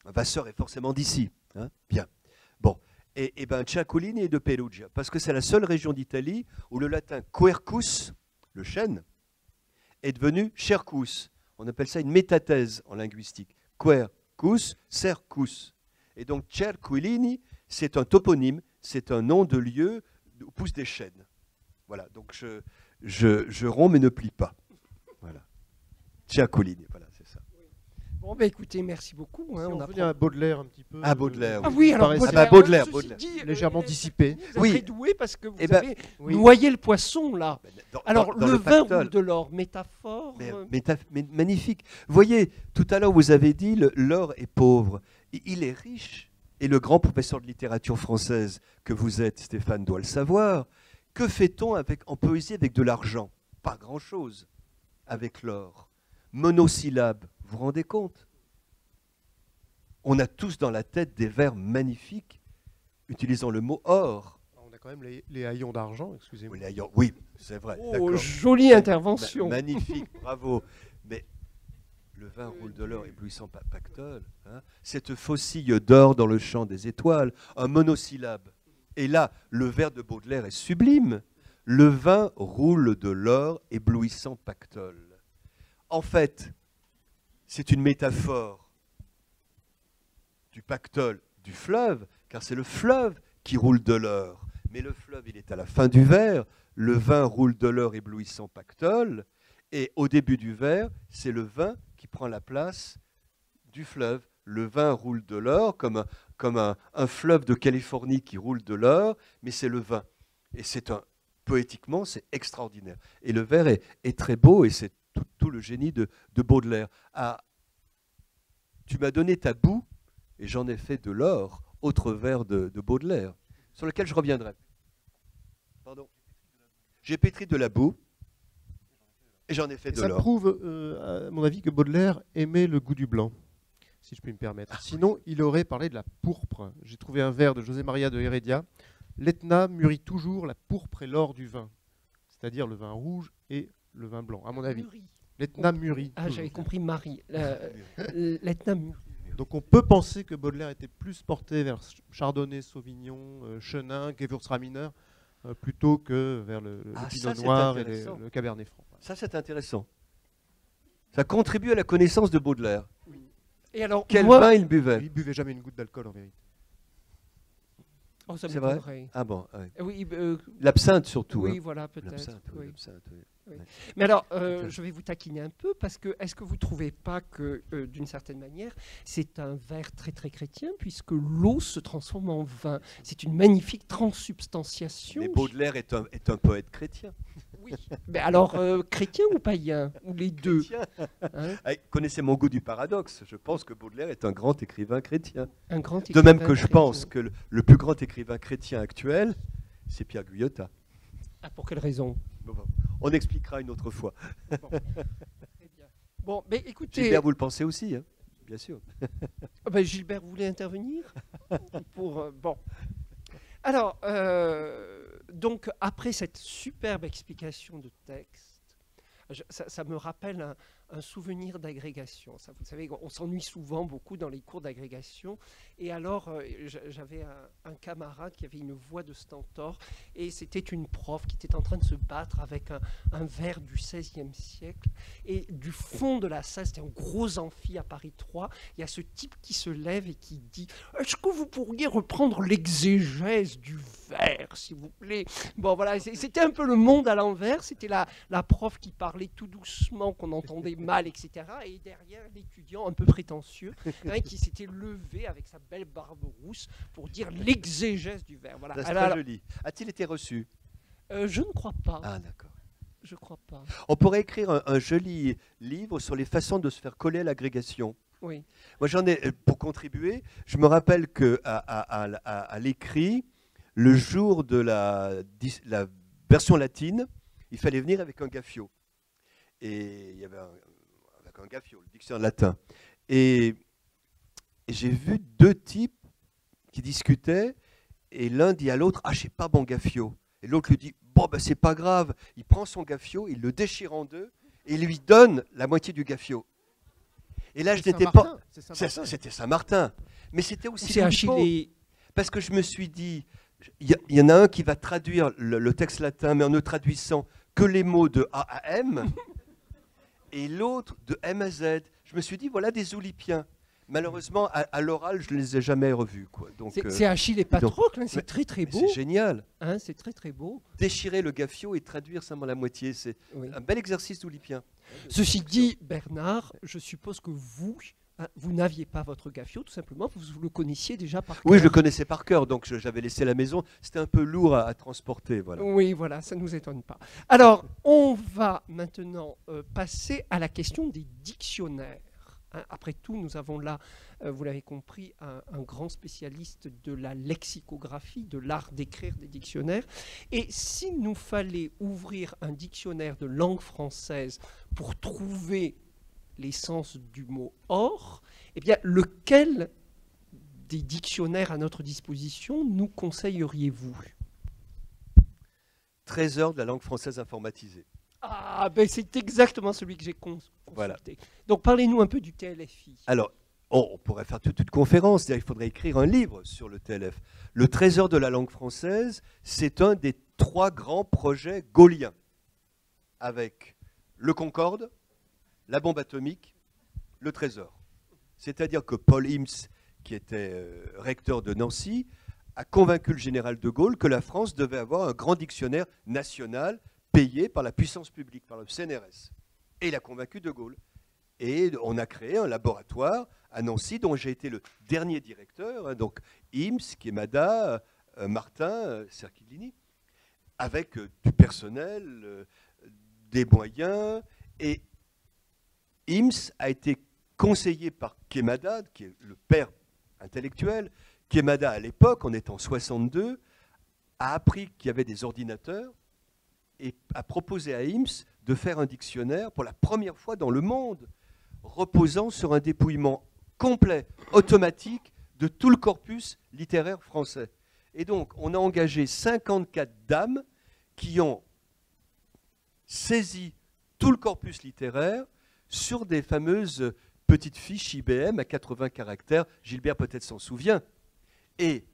S4: Un Vasseur est forcément d'ici. Hein, bien. Bon. Et ben Ciaculini est de Perugia, parce que c'est la seule région d'Italie où le latin quercus, le chêne, est devenu cercus. On appelle ça une métathèse en linguistique. Quercus, cercus. Et donc Cerchiglini, c'est un toponyme, c'est un nom de lieu où poussent des chênes. Voilà, donc je romps mais ne plie pas. Voilà. Ciaculini, voilà, c'est ça.
S3: Bon, ben écoutez, merci beaucoup.
S5: Si
S3: On
S5: on
S3: apprend-
S5: venait à Baudelaire un petit peu.
S4: Ah, Baudelaire,
S3: Ah oui, alors
S5: paraissait
S3: Baudelaire,
S4: Baudelaire,
S3: ceci
S4: Baudelaire.
S3: dit,
S5: légèrement
S3: les-
S5: dissipé.
S3: Vous êtes
S4: Oui.
S3: très doué parce que vous
S4: Eh ben,
S3: avez
S5: oui.
S3: noyé le poisson là. Alors,
S4: Dans
S3: le vin
S4: pactole.
S3: roule de l'or, métaphore.
S4: Mais magnifique. Vous voyez, tout à l'heure, vous avez dit l'or est pauvre. Il est riche. Et le grand professeur de littérature française que vous êtes, Stéphane, doit le savoir. Que fait-on en poésie avec de l'argent? Pas grand-chose avec l'or. Monosyllabe, vous vous rendez compte? On a tous dans la tête des vers magnifiques utilisant le mot or.
S5: On a quand même les haillons d'argent, excusez-moi.
S4: Oui, c'est vrai.
S3: Oh,
S4: d'accord.
S3: jolie intervention.
S4: Magnifique, bravo. Mais le vin roule de l'or, éblouissant pactole. Hein, cette faucille d'or dans le champ des étoiles, un monosyllabe. Et là, le vers de Baudelaire est sublime. Le vin roule de l'or, éblouissant pactole. En fait, c'est une métaphore du pactole, du fleuve, car c'est le fleuve qui roule de l'or. Mais le fleuve, il est à la fin du vers. Le vin roule de l'or, éblouissant pactole. Et au début du vers, c'est le vin qui prend la place du fleuve. Le vin roule de l'or comme un fleuve de Californie qui roule de l'or, mais c'est le vin. Et poétiquement, c'est extraordinaire. Et le vers est très beau, et c'est tout le génie de Baudelaire. Ah, tu m'as donné ta boue, et j'en ai fait de l'or autre vers de Baudelaire, sur lequel je reviendrai. Pardon. J'ai pétri de la boue et j'en ai fait de
S5: Ça
S4: l'or.
S5: prouve, à mon avis, que Baudelaire aimait le goût du blanc, si je puis me permettre. Sinon, il aurait parlé de la pourpre. J'ai trouvé un vers de José Maria de Heredia. L'Etna mûrit toujours la pourpre et l'or du vin, c'est-à-dire le vin rouge et le vin blanc, à mon avis. L'Etna mûrit.
S3: Ah,
S5: toujours.
S3: j'avais compris Marie. L'Etna mûrit.
S5: Donc on peut penser que Baudelaire était plus porté vers Chardonnay, Sauvignon, Chenin, Gewürztraminer, plutôt que vers le
S4: Ah,
S5: Pinot
S4: ça, c'est
S5: Noir et
S4: intéressant.
S5: le Cabernet Franc.
S4: Ça, c'est intéressant. Ça contribue à la connaissance de Baudelaire.
S3: Et alors,
S4: Quel
S3: moi...
S4: vin il buvait?
S5: Il buvait jamais une goutte d'alcool en vérité.
S3: Oh, ça
S4: C'est vrai?
S3: m'étonnerait.
S4: Ah bon, ouais.
S3: Oui,
S4: L'absinthe surtout.
S3: oui,
S4: hein.
S3: voilà, peut-être.
S4: L'absinthe, oui,
S3: Oui.
S4: l'absinthe, oui.
S3: Mais alors, je vais vous taquiner un peu parce que est-ce que vous ne trouvez pas que, d'une certaine manière, c'est un verre très très chrétien puisque l'eau se transforme en vin. C'est une magnifique transsubstantiation.
S4: Mais Baudelaire est un poète chrétien.
S3: Oui. Mais alors, chrétien ou païen? Ou les deux
S4: Chrétien.
S3: hein?
S4: Ah, connaissez mon goût du paradoxe. Je pense que Baudelaire est un grand écrivain chrétien.
S3: Un grand
S4: De même
S3: écrivain
S4: que je
S3: chrétien.
S4: pense que le plus grand écrivain chrétien actuel, c'est Pierre Guyota.
S3: Ah, pour quelle raison?
S4: Bon, on expliquera une autre fois.
S3: Très bien. Bon, mais écoutez,
S4: Gilbert, vous le pensez aussi, hein, bien sûr.
S3: Ah ben, Gilbert, vous voulez intervenir pour, bon. Alors, donc, après cette superbe explication de texte, ça me rappelle un souvenir d'agrégation. Ça, vous savez, on s'ennuie souvent beaucoup dans les cours d'agrégation. Et alors, j'avais un camarade qui avait une voix de stentor, et c'était une prof qui était en train de se battre avec un vers du XVIe siècle. Et du fond de la salle, c'était un gros amphi à Paris 3, il y a ce type qui se lève et qui dit « Est-ce que vous pourriez reprendre l'exégèse du vers, s'il vous plaît ?» Bon, voilà, c'était un peu le monde à l'envers. C'était la prof qui parlait tout doucement, qu'on entendait mal, etc. Et derrière, l'étudiant un peu prétentieux, hein, qui s'était levé avec sa belle barbe rousse pour dire l'exégèse du vers. Voilà.
S4: Ça, c'est
S3: Alors,
S4: très joli. A-t-il été reçu?
S3: je ne crois pas.
S4: Ah, d'accord.
S3: Je crois pas.
S4: On pourrait écrire un joli livre sur les façons de se faire coller à l'agrégation.
S3: Oui.
S4: Moi, j'en ai, pour contribuer, je me rappelle qu'à l'écrit, le jour de la version latine, il fallait venir avec un gaffio. Et il y avait avec un gaffio, le dictionnaire latin. Et j'ai vu deux types qui discutaient, et l'un dit à l'autre « Ah, j'ai pas mon gaffio ». Et l'autre lui dit « Bon, ben c'est pas grave ». Il prend son gaffio, il le déchire en deux, et il lui donne la moitié du gaffio. Et là, je n'étais pas... C'est ça, c'était Saint-Martin. Mais c'était aussi...
S3: C'est
S4: Philippot.
S3: Achille.
S4: Parce que je me suis dit, il y en a un qui va traduire le texte latin, mais en ne traduisant que les mots de A à M, et l'autre de M à Z. Je me suis dit, voilà des Oulipiens. Malheureusement, à l'oral, je ne les ai jamais revus. Quoi. Donc,
S3: C'est Achille et Patrocle, hein, c'est
S4: mais-
S3: très très
S4: mais
S3: beau.
S4: c'est génial.
S3: Hein, c'est très très beau.
S4: Déchirer le gaffio et traduire seulement la moitié, c'est
S3: Oui.
S4: un bel exercice d'Oulipien.
S3: Ceci dit, Bernard, je suppose que vous, hein, vous n'aviez pas votre gaffio, tout simplement, parce que vous le connaissiez déjà par cœur.
S4: Oui, je le connaissais par cœur, donc j'avais laissé la maison. C'était un peu lourd à transporter. Voilà.
S3: Oui, voilà, ça ne nous étonne pas. Alors, on va maintenant passer à la question des dictionnaires. Hein, après tout, nous avons là, vous l'avez compris, un grand spécialiste de la lexicographie, de l'art d'écrire des dictionnaires. Et s'il nous fallait ouvrir un dictionnaire de langue française pour trouver l'essence du mot « or », eh bien, lequel des dictionnaires à notre disposition nous conseilleriez-vous ?
S4: Trésor de la langue française informatisée.
S3: Ah, ben c'est exactement celui que j'ai consulté.
S4: Voilà.
S3: Donc, parlez-nous un peu du TLFI.
S4: Alors, on pourrait faire toute une conférence, c'est-à-dire il faudrait écrire un livre sur le TLF. Le Trésor de la langue française, c'est un des 3 grands projets gaulliens, avec le Concorde, la bombe atomique, le Trésor. C'est-à-dire que Paul Hims, qui était recteur de Nancy, a convaincu le général de Gaulle que la France devait avoir un grand dictionnaire national payé par la puissance publique, par le CNRS. Et il a convaincu de Gaulle. Et on a créé un laboratoire à Nancy dont j'ai été le dernier directeur, hein, donc Hims, Quémada, Martin, Cerchilini, avec du personnel, des moyens. Et Hims a été conseillé par Quémada, qui est le père intellectuel, Quémada, à l'époque, on est en 62, a appris qu'il y avait des ordinateurs et a proposé à IMS de faire un dictionnaire pour la première fois dans le monde, reposant sur un dépouillement complet, automatique, de tout le corpus littéraire français. Et donc, on a engagé 54 dames qui ont saisi tout le corpus littéraire sur des fameuses petites fiches IBM à 80 caractères. Gilbert peut-être s'en souvient. Et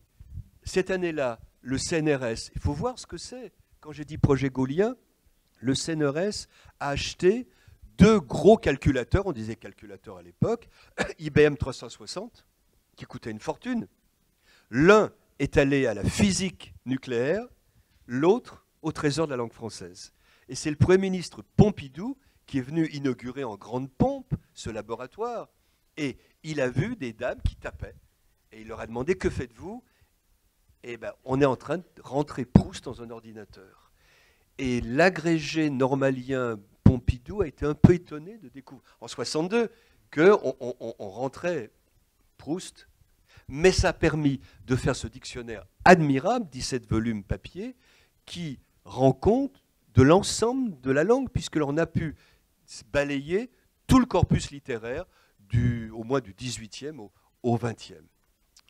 S4: cette année-là, le CNRS, il faut voir ce que c'est. Quand j'ai dit projet gaulien, le CNRS a acheté 2 gros calculateurs, on disait calculateurs à l'époque, IBM 360, qui coûtait une fortune. L'un est allé à la physique nucléaire, l'autre au trésor de la langue française. Et c'est le Premier ministre Pompidou qui est venu inaugurer en grande pompe ce laboratoire. Et il a vu des dames qui tapaient. Et il leur a demandé, que faites-vous? Eh bien, on est en train de rentrer Proust dans un ordinateur. Et l'agrégé normalien Pompidou a été un peu étonné de découvrir, en 62, qu'on rentrait Proust. Mais ça a permis de faire ce dictionnaire admirable, 17 volumes papier, qui rend compte de l'ensemble de la langue, puisque l'on a pu balayer tout le corpus littéraire, au moins du 18e au 20e.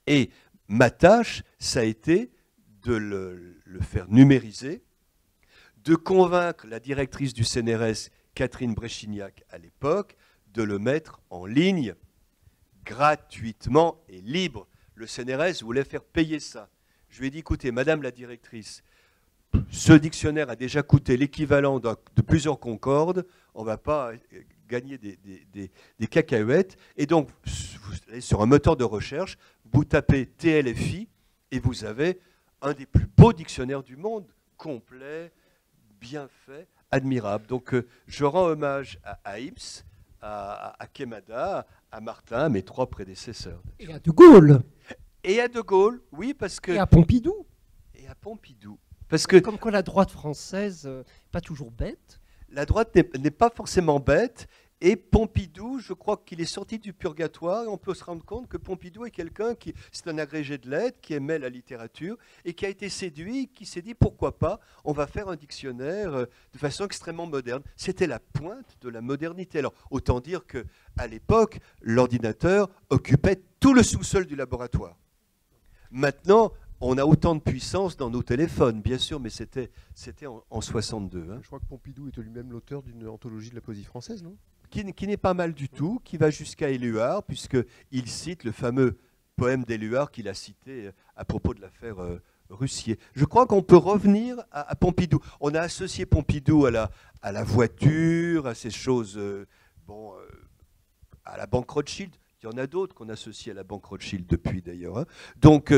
S4: Et ma tâche, ça a été de le faire numériser, de convaincre la directrice du CNRS, Catherine Bréchignac, à l'époque, de le mettre en ligne gratuitement et libre. Le CNRS voulait faire payer ça. Je lui ai dit, écoutez, madame la directrice, ce dictionnaire a déjà coûté l'équivalent de plusieurs Concordes, on ne va pas gagner des cacahuètes. Et donc, vous allez sur un moteur de recherche, vous tapez TLFI, et vous avez un des plus beaux dictionnaires du monde, complet, bien fait, admirable. Donc, je rends hommage à IMS, à Quémada, à Martin, à mes 3 prédécesseurs.
S3: Et à De Gaulle.
S4: Et à De Gaulle, oui, parce que...
S3: Et à Pompidou.
S4: Et à Pompidou. Parce que
S3: Comme quoi la droite française, pas toujours bête.
S4: la droite n'est pas forcément bête, et Pompidou, je crois qu'il est sorti du purgatoire, et on peut se rendre compte que Pompidou est quelqu'un qui, c'est un agrégé de lettres, qui aimait la littérature, et qui a été séduit, qui s'est dit, pourquoi pas, on va faire un dictionnaire de façon extrêmement moderne. C'était la pointe de la modernité. Alors, autant dire qu'à l'époque, l'ordinateur occupait tout le sous-sol du laboratoire. Maintenant, on a autant de puissance dans nos téléphones, bien sûr, mais c'était en 62. Hein.
S5: Je crois que Pompidou était lui-même l'auteur d'une anthologie de la poésie française, non?
S4: Qui n'est pas mal du tout, qui va jusqu'à Éluard, puisqu'il cite le fameux poème d'Éluard qu'il a cité à propos de l'affaire Russier. Je crois qu'on peut revenir à Pompidou. On a associé Pompidou à la voiture, à ces choses, à la banque Rothschild. Il y en a d'autres qu'on associe à la banque Rothschild depuis d'ailleurs. Hein. Donc,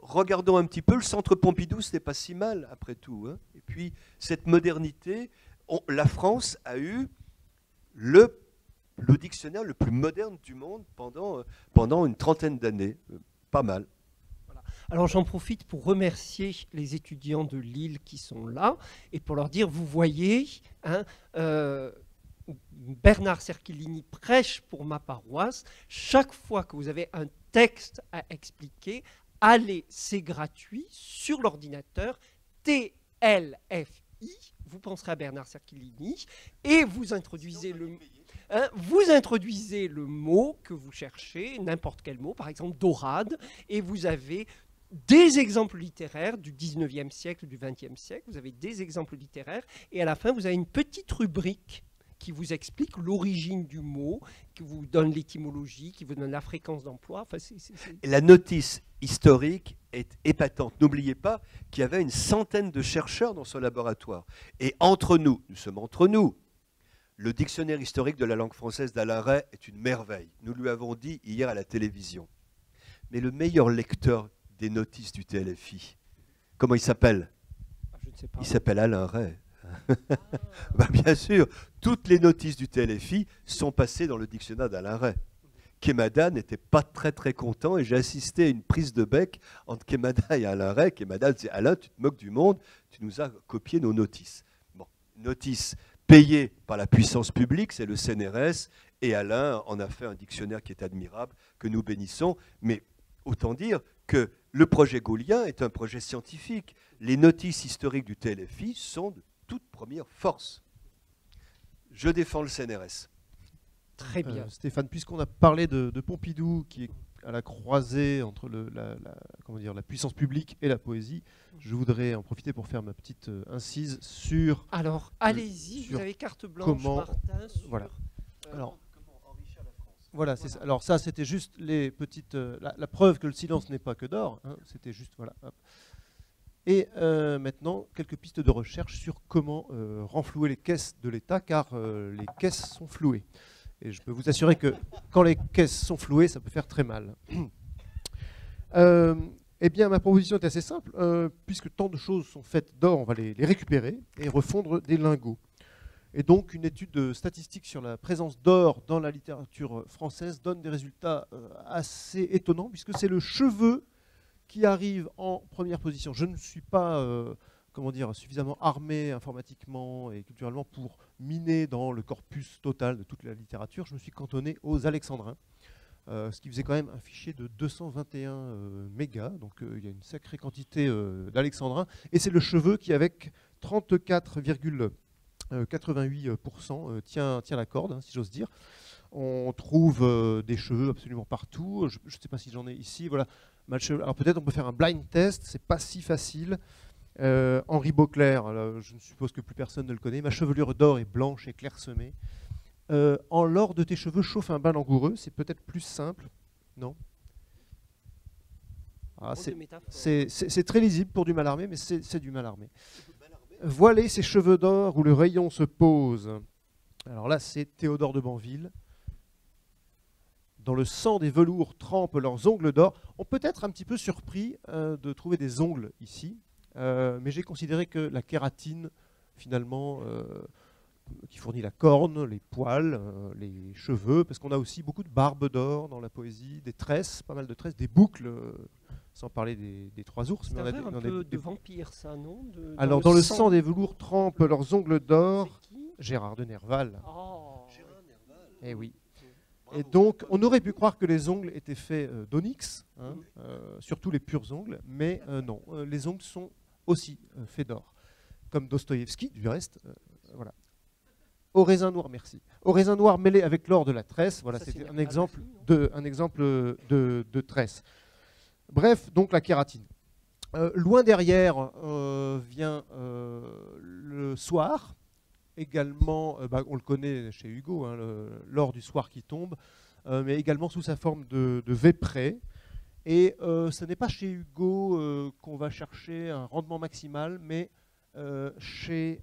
S4: regardons un petit peu, le centre Pompidou, ce n'est pas si mal après tout. Hein. Et puis, cette modernité, la France a eu le dictionnaire le plus moderne du monde pendant une trentaine d'années. Pas mal.
S3: Voilà. Alors j'en profite pour remercier les étudiants de Lille qui sont là et pour leur dire, vous voyez, hein, Bernard Cerchilini prêche pour ma paroisse. Chaque fois que vous avez un texte à expliquer, allez, c'est gratuit, sur l'ordinateur, TLFI, vous penserez à Bernard Cerchilini, et vous introduisez le mot que vous cherchez, n'importe quel mot, par exemple dorade, et vous avez des exemples littéraires du 19e siècle, du 20e siècle, vous avez des exemples littéraires, et à la fin, vous avez une petite rubrique qui vous explique l'origine du mot, qui vous donne l'étymologie, qui vous donne la fréquence d'emploi. Enfin,
S4: La notice historique est épatante. N'oubliez pas qu'il y avait une centaine de chercheurs dans ce laboratoire. Et entre nous sommes entre nous, le dictionnaire historique de la langue française d'Alain Ray est une merveille. Nous lui avons dit hier à la télévision. Mais le meilleur lecteur des notices du TLFI, comment il s'appelle?
S3: Je ne sais pas.
S4: Il s'appelle Alain Ray. Bah, bien sûr, toutes les notices du TLFI sont passées dans le dictionnaire d'Alain Ray. Quémada n'était pas très très content et j'ai assisté à une prise de bec entre Quémada et Alain Ray. Quémada disait, Alain, tu te moques du monde, tu nous as copié nos notices. Bon, notices payées par la puissance publique, c'est le CNRS, et Alain en a fait un dictionnaire qui est admirable, que nous bénissons, mais autant dire que le projet gaulien est un projet scientifique. Les notices historiques du TLFI sont de toute première force. Je défends le CNRS.
S3: Très bien.
S5: Stéphane, puisqu'on a parlé de Pompidou, qui est à la croisée entre comment dire, la puissance publique et la poésie, je voudrais en profiter pour faire ma petite incise sur...
S3: Alors, allez-y,
S5: sur
S3: vous avez carte blanche,
S5: comment-
S3: Martin, sur,
S5: voilà. Alors,
S4: Comment enrichir la France.
S5: voilà, c'est ça. Alors ça, c'était juste les petites, la preuve que le silence n'est pas que d'or. Hein, c'était juste, voilà. Hop. Et maintenant, quelques pistes de recherche sur comment renflouer les caisses de l'État, car les caisses sont flouées. Et je peux vous assurer que quand les caisses sont flouées, ça peut faire très mal. Eh bien, ma proposition est assez simple. Puisque tant de choses sont faites d'or, on va les récupérer et refondre des lingots. Et donc, une étude statistique sur la présence d'or dans la littérature française donne des résultats assez étonnants, puisque c'est le cheveu qui arrive en première position. Je ne suis pas comment dire, suffisamment armé informatiquement et culturellement pour miner dans le corpus total de toute la littérature. Je me suis cantonné aux alexandrins, ce qui faisait quand même un fichier de 221 mégas, donc il y a une sacrée quantité d'alexandrins. Et c'est le cheveu qui, avec 34,88%, tient la corde, hein, si j'ose dire. On trouve des cheveux absolument partout. Je ne sais pas si j'en ai ici. Voilà. Alors peut-être on peut faire un blind test, c'est pas si facile. Henri Beauclerc, je ne suppose que plus personne ne le connaît. Ma chevelure d'or est blanche et clairsemée. En l'or de tes cheveux chauffe un bain langoureux, c'est peut-être plus simple, non? C'est très lisible pour du Mallarmé, mais c'est du Mallarmé. Voiler ses cheveux d'or où le rayon se pose. Alors là, c'est Théodore de Banville. Dans le sang des velours trempent leurs ongles d'or. On peut être un petit peu surpris de trouver des ongles ici. Mais j'ai considéré que la kératine, finalement, qui fournit la corne, les poils, les cheveux, parce qu'on a aussi beaucoup de barbe d'or dans la poésie, des tresses, pas mal de tresses, des boucles, sans parler des trois ours.
S3: C'est un peu de vampire, ça, non?
S5: Alors, dans le sang des velours trempent leurs ongles d'or. Gérard de Nerval.
S3: Oh.
S4: Gérard Nerval.
S5: Eh oui.
S4: Bravo.
S5: Et donc, on aurait pu croire que les ongles étaient faits d'onyx, hein, surtout les purs ongles, mais non, les ongles sont aussi faits d'or, comme Dostoïevski, du reste. Voilà. Au raisin noir, merci. Au raisin noir mêlé avec l'or de la tresse, voilà, c'était un exemple de tresse. Bref, donc la kératine. Loin derrière vient le soir. Également, on le connaît chez Hugo, hein, l'or du soir qui tombe, mais également sous sa forme de vépret. Et ce n'est pas chez Hugo qu'on va chercher un rendement maximal, mais chez...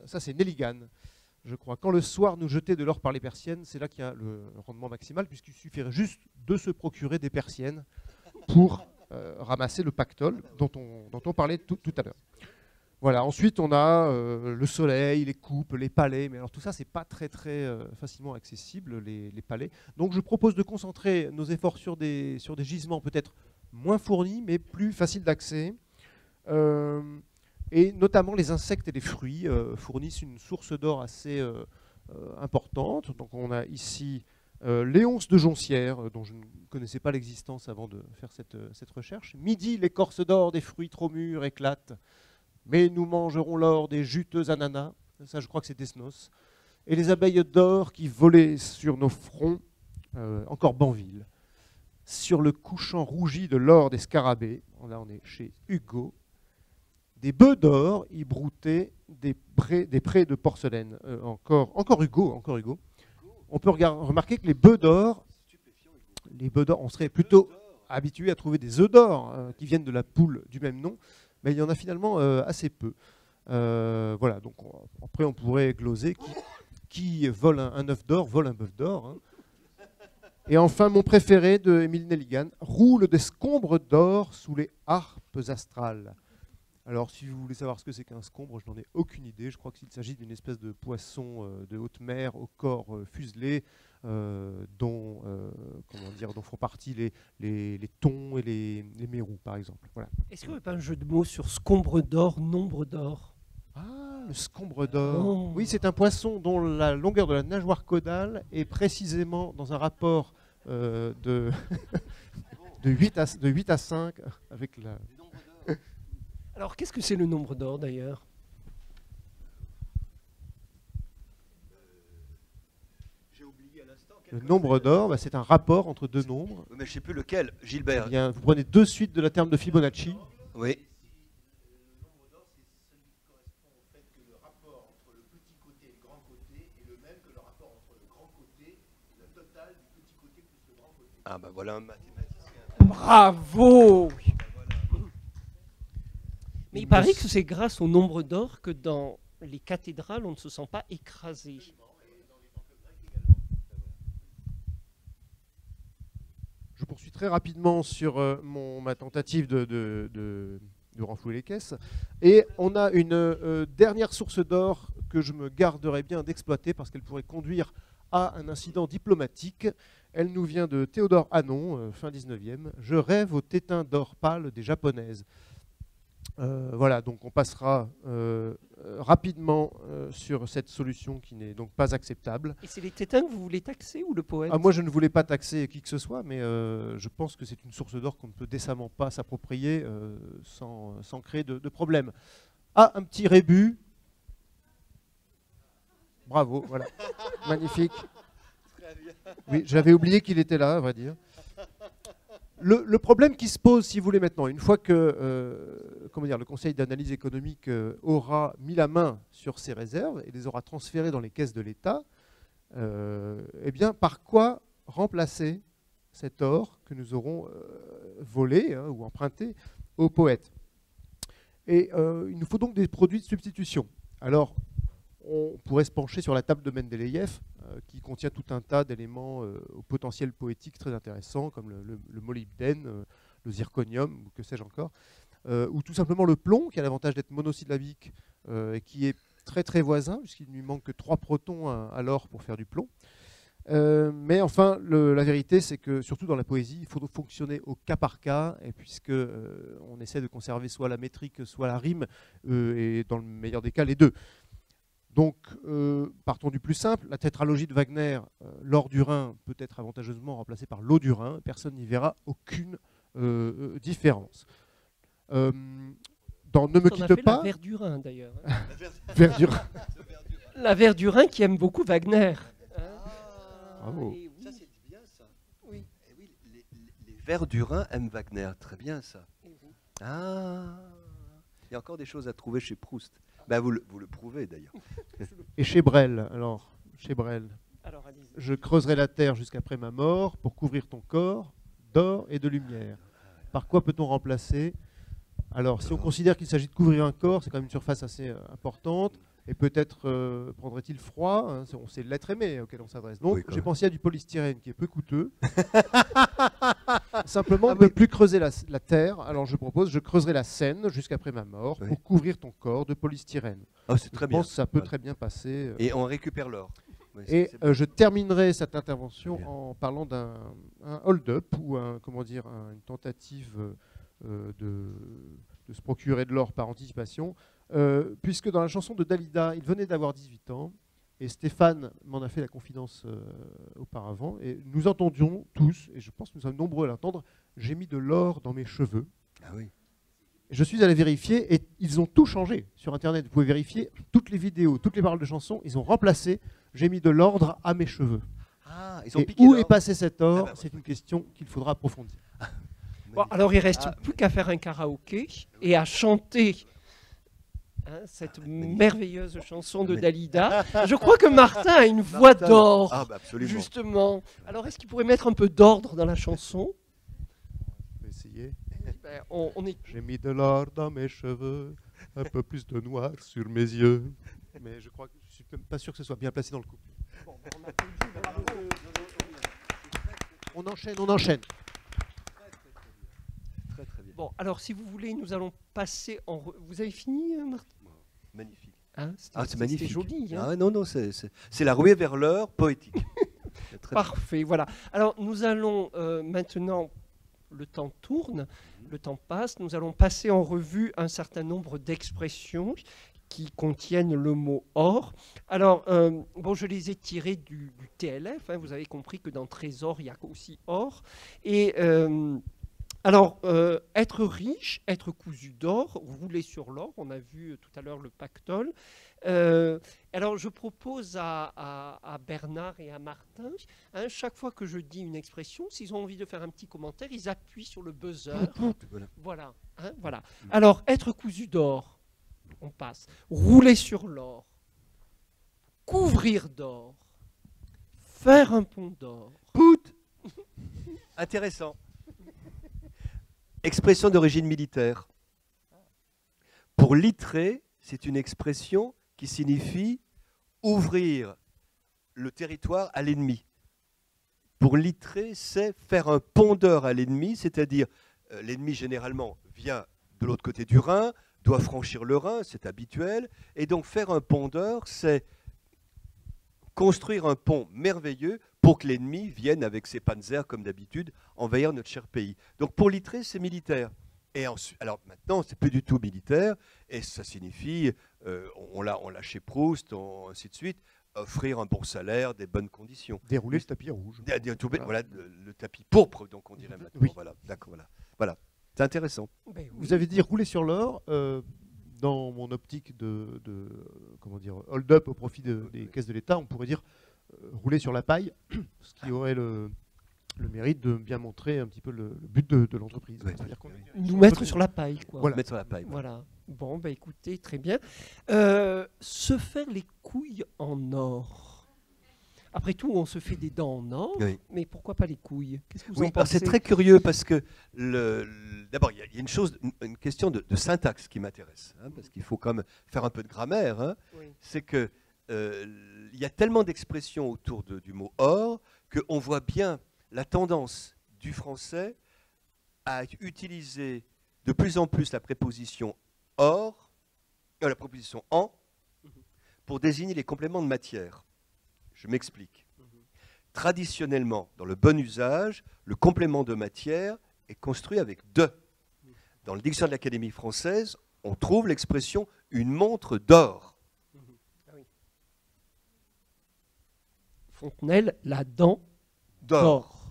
S5: ça, c'est Nelligan, je crois. Quand le soir nous jetait de l'or par les persiennes, c'est là qu'il y a le rendement maximal, puisqu'il suffirait juste de se procurer des persiennes pour ramasser le pactole dont on parlait tout à l'heure. Voilà. Ensuite, on a le soleil, les coupes, les palais. Mais alors tout ça, c'est pas très facilement accessible, les palais. Donc je propose de concentrer nos efforts sur des gisements peut-être moins fournis, mais plus faciles d'accès. Et notamment les insectes et les fruits fournissent une source d'or assez importante. Donc on a ici l'éonce de Joncière, dont je ne connaissais pas l'existence avant de faire cette recherche. Midi, l'écorce d'or des fruits trop mûrs éclate. Mais nous mangerons l'or des juteux ananas, ça je crois que c'est Desnos, et les abeilles d'or qui volaient sur nos fronts, encore Banville, sur le couchant rougi de l'or des scarabées, là on est chez Hugo, des bœufs d'or y broutaient des prés de porcelaine, encore Hugo. On peut remarquer que les bœufs d'or, on serait plutôt habitué à trouver des œufs d'or qui viennent de la poule du même nom, mais il y en a finalement assez peu. Voilà, donc après on pourrait gloser qui vole un œuf d'or, vole un bœuf d'or. Hein. Et enfin, mon préféré de Émile Nelligan, roule des scombres d'or sous les harpes astrales. Alors, si vous voulez savoir ce que c'est qu'un scombre, je n'en ai aucune idée. Je crois qu'il s'agit d'une espèce de poisson de haute mer au corps fuselé, dont font partie les thons et les mérous, par exemple. Voilà.
S3: Est-ce qu'il n'y a pas un jeu de mots sur scombre d'or, nombre d'or?
S5: Ah, le scombre d'or.
S3: Oh.
S5: Oui, c'est un poisson dont la longueur de la nageoire caudale est précisément dans un rapport de... de 8 à 5 avec la...
S3: Alors, qu'est-ce que c'est le nombre d'or d'ailleurs?
S4: J'ai oublié à l'instant.
S5: Le nombre d'or, c'est un rapport entre deux nombres.
S4: Mais je ne sais plus lequel.
S5: Eh
S4: Gilbert.
S5: bien, vous prenez deux suites de la terme de Fibonacci.
S4: Oui. Ah ben voilà un mathématicien.
S3: Bravo! Mais il paraît que c'est grâce au nombre d'or que dans les cathédrales, on ne se sent pas écrasé.
S5: Je poursuis très rapidement sur ma tentative de renflouer les caisses. Et on a une dernière source d'or que je me garderai bien d'exploiter parce qu'elle pourrait conduire à un incident diplomatique. Elle nous vient de Théodore Hannon, fin 19e. Je rêve au tétin d'or pâle des japonaises. Voilà, donc on passera rapidement sur cette solution qui n'est donc pas acceptable.
S3: Et c'est les tétins que vous voulez taxer ou le poète?
S5: Moi, je ne voulais pas taxer qui que ce soit, mais je pense que c'est une source d'or qu'on ne peut décemment pas s'approprier sans créer de problème. Ah, un petit rébut. Bravo, voilà. Magnifique. Oui, j'avais oublié qu'il était là, à vrai dire. Le problème qui se pose, si vous voulez maintenant, une fois que le Conseil d'analyse économique aura mis la main sur ces réserves et les aura transférées dans les caisses de l'État, eh bien, par quoi remplacer cet or que nous aurons volé ou emprunté aux poètes? Et il nous faut donc des produits de substitution. Alors, on pourrait se pencher sur la table de Mendeleïev, qui contient tout un tas d'éléments au potentiel poétique très intéressants, comme le molybdène, le zirconium, ou que sais-je encore, ou tout simplement le plomb, qui a l'avantage d'être monosyllabique, et qui est très très voisin, puisqu'il ne lui manque que 3 protons à l'or pour faire du plomb. Mais enfin, la vérité, c'est que surtout dans la poésie, il faut fonctionner au cas par cas, et puisque on essaie de conserver soit la métrique, soit la rime, et dans le meilleur des cas, les deux. Donc, partons du plus simple. La tétralogie de Wagner, l'or du Rhin, peut être avantageusement remplacé par l'eau du Rhin. Personne n'y verra aucune différence. Dans Ne me quitte pas...
S3: La Vert du Rhin, d'ailleurs.
S5: Vert du Rhin.
S3: La Vert du Rhin qui aime beaucoup Wagner.
S5: Bravo.
S3: Et oui.
S4: Ça c'est bien ça.
S3: Oui.
S4: Eh oui, les Verts du Rhin aiment Wagner. Très bien ça.
S3: Et oui.
S4: Ah. Il y a encore des choses à trouver chez Proust. Ben, vous le prouvez d'ailleurs.
S5: Et chez Brel, alors, chez Brel,
S3: Alors, allez-y.
S5: je creuserai la terre jusqu'après ma mort pour couvrir ton corps d'or et de lumière. Par quoi peut-on remplacer? Alors, si on considère qu'il s'agit de couvrir un corps, c'est quand même une surface assez importante. Et peut-être prendrait-il froid, hein, c'est l'être aimé auquel on s'adresse. Donc,
S4: Oui,
S5: j'ai
S4: même.
S5: pensé à du polystyrène qui est peu coûteux. Simplement, ne plus creuser la terre. Alors, je creuserai la Seine jusqu'après ma mort
S4: Oui.
S5: pour couvrir ton corps de polystyrène.
S4: Oh, c'est
S5: Je
S4: très bien.
S5: pense que ça peut
S4: Ouais.
S5: très bien passer.
S4: Et on récupère l'or. Oui,
S5: Et
S4: c'est bon.
S5: je terminerai cette intervention
S4: Très bien.
S5: en parlant d'un hold-up ou une tentative de se procurer de l'or par anticipation, puisque dans la chanson de Dalida, il venait d'avoir 18 ans, et Stéphane m'en a fait la confidence auparavant, et nous entendions tous, et je pense que nous sommes nombreux à l'entendre, j'ai mis de l'or dans mes cheveux.
S4: Ah oui.
S5: Je suis allé vérifier, et ils ont tout changé sur Internet. Vous pouvez vérifier toutes les vidéos, toutes les paroles de chansons, ils ont remplacé j'ai mis de l'ordre à mes cheveux.
S4: Ah, ils ont
S5: Et
S4: piqué
S5: où
S4: l'or.
S5: est passé cet or?
S4: Ah bah,
S5: C'est une question qu'il faudra approfondir.
S3: Bon, alors, il ne reste
S4: Ah,
S3: plus qu'à faire un karaoké et à chanter cette merveilleuse chanson de Dalida. Je crois que Martin a une voix d'or,
S4: Ah, bah absolument.
S3: justement. Alors, est-ce qu'il pourrait mettre un peu d'ordre dans la chanson?
S5: Je vais essayer.
S3: Ben, on est...
S5: J'ai mis de l'or dans mes cheveux, un peu plus de noir sur mes yeux. Mais je crois que je suis même pas sûr que ce soit bien placé dans le couplet. On enchaîne.
S4: Très très bien.
S3: Bon, alors, si vous voulez, nous allons passer en... Vous avez fini, Martin?
S4: Magnifique.
S3: Hein,
S4: Ah, c'est magnifique.
S3: C'était joli. Hein.
S4: Ah, non, c'est la ruée vers l'or poétique. C'est très-
S3: Parfait, voilà. Alors, nous allons maintenant, le temps tourne, le temps passe, nous allons passer en revue un certain nombre d'expressions qui contiennent le mot or. Alors, bon, je les ai tirées du TLF, hein, vous avez compris que dans trésor, il y a aussi or. Et Alors, être riche, être cousu d'or, rouler sur l'or, on a vu tout à l'heure le pactole. Alors, je propose à Bernard et à Martin, hein, chaque fois que je dis une expression, s'ils ont envie de faire un petit commentaire, ils appuient sur le buzzer. Voilà. Hein, voilà. Alors, être cousu d'or, on passe. Rouler sur l'or, couvrir d'or, faire un pont d'or.
S4: Pout. Intéressant. Expression d'origine militaire. Pour littrer, c'est une expression qui signifie ouvrir le territoire à l'ennemi. Pour littrer, c'est faire un pondeur à l'ennemi, c'est-à-dire l'ennemi généralement vient de l'autre côté du Rhin, doit franchir le Rhin, c'est habituel, et donc faire un pondeur, c'est construire un pont merveilleux pour que l'ennemi vienne avec ses panzers, comme d'habitude, envahir notre cher pays. Donc pour littrer, c'est militaire. Et ensuite, alors maintenant, c'est plus du tout militaire, et ça signifie, on l'a chez Proust, ainsi de suite, offrir un bon salaire, des bonnes conditions.
S5: Dérouler le tapis rouge.
S4: Voilà, le tapis pourpre, donc on dirait maintenant.
S5: Oui.
S4: Voilà, d'accord, voilà. C'est intéressant.
S3: Ben oui.
S5: Vous avez dit rouler sur l'or. Dans mon optique comment dire, hold-up au profit des caisses de l'État, on pourrait dire rouler sur la paille, ce qui aurait le mérite de bien montrer un petit peu le but de l'entreprise.
S4: Oui.
S5: C'est-à-dire qu'on
S3: Nous mettre sur la paille, quoi.
S5: Voilà.
S4: Mettre sur la paille.
S3: Voilà. Bon, bah écoutez, très bien. Se faire les couilles en or. Après tout, on se fait des dents en or,
S4: Oui.
S3: mais pourquoi pas les couilles? Qu'est-ce que vous
S4: Oui,
S3: en
S4: alors c'est
S3: pensez?
S4: très curieux parce que d'abord, il y a une question de syntaxe qui m'intéresse, hein, parce qu'il faut quand même faire un peu de grammaire. Hein.
S3: Oui.
S4: C'est que il y a tellement d'expressions autour du mot or qu'on voit bien la tendance du français à utiliser de plus en plus la préposition or, la préposition en, pour désigner les compléments de matière. Je m'explique. Traditionnellement, dans le bon usage, le complément de matière est construit avec de. Dans le dictionnaire de l'Académie française, on trouve l'expression une montre d'or.
S3: Fontenelle, la dent
S4: D'or.
S3: d'or.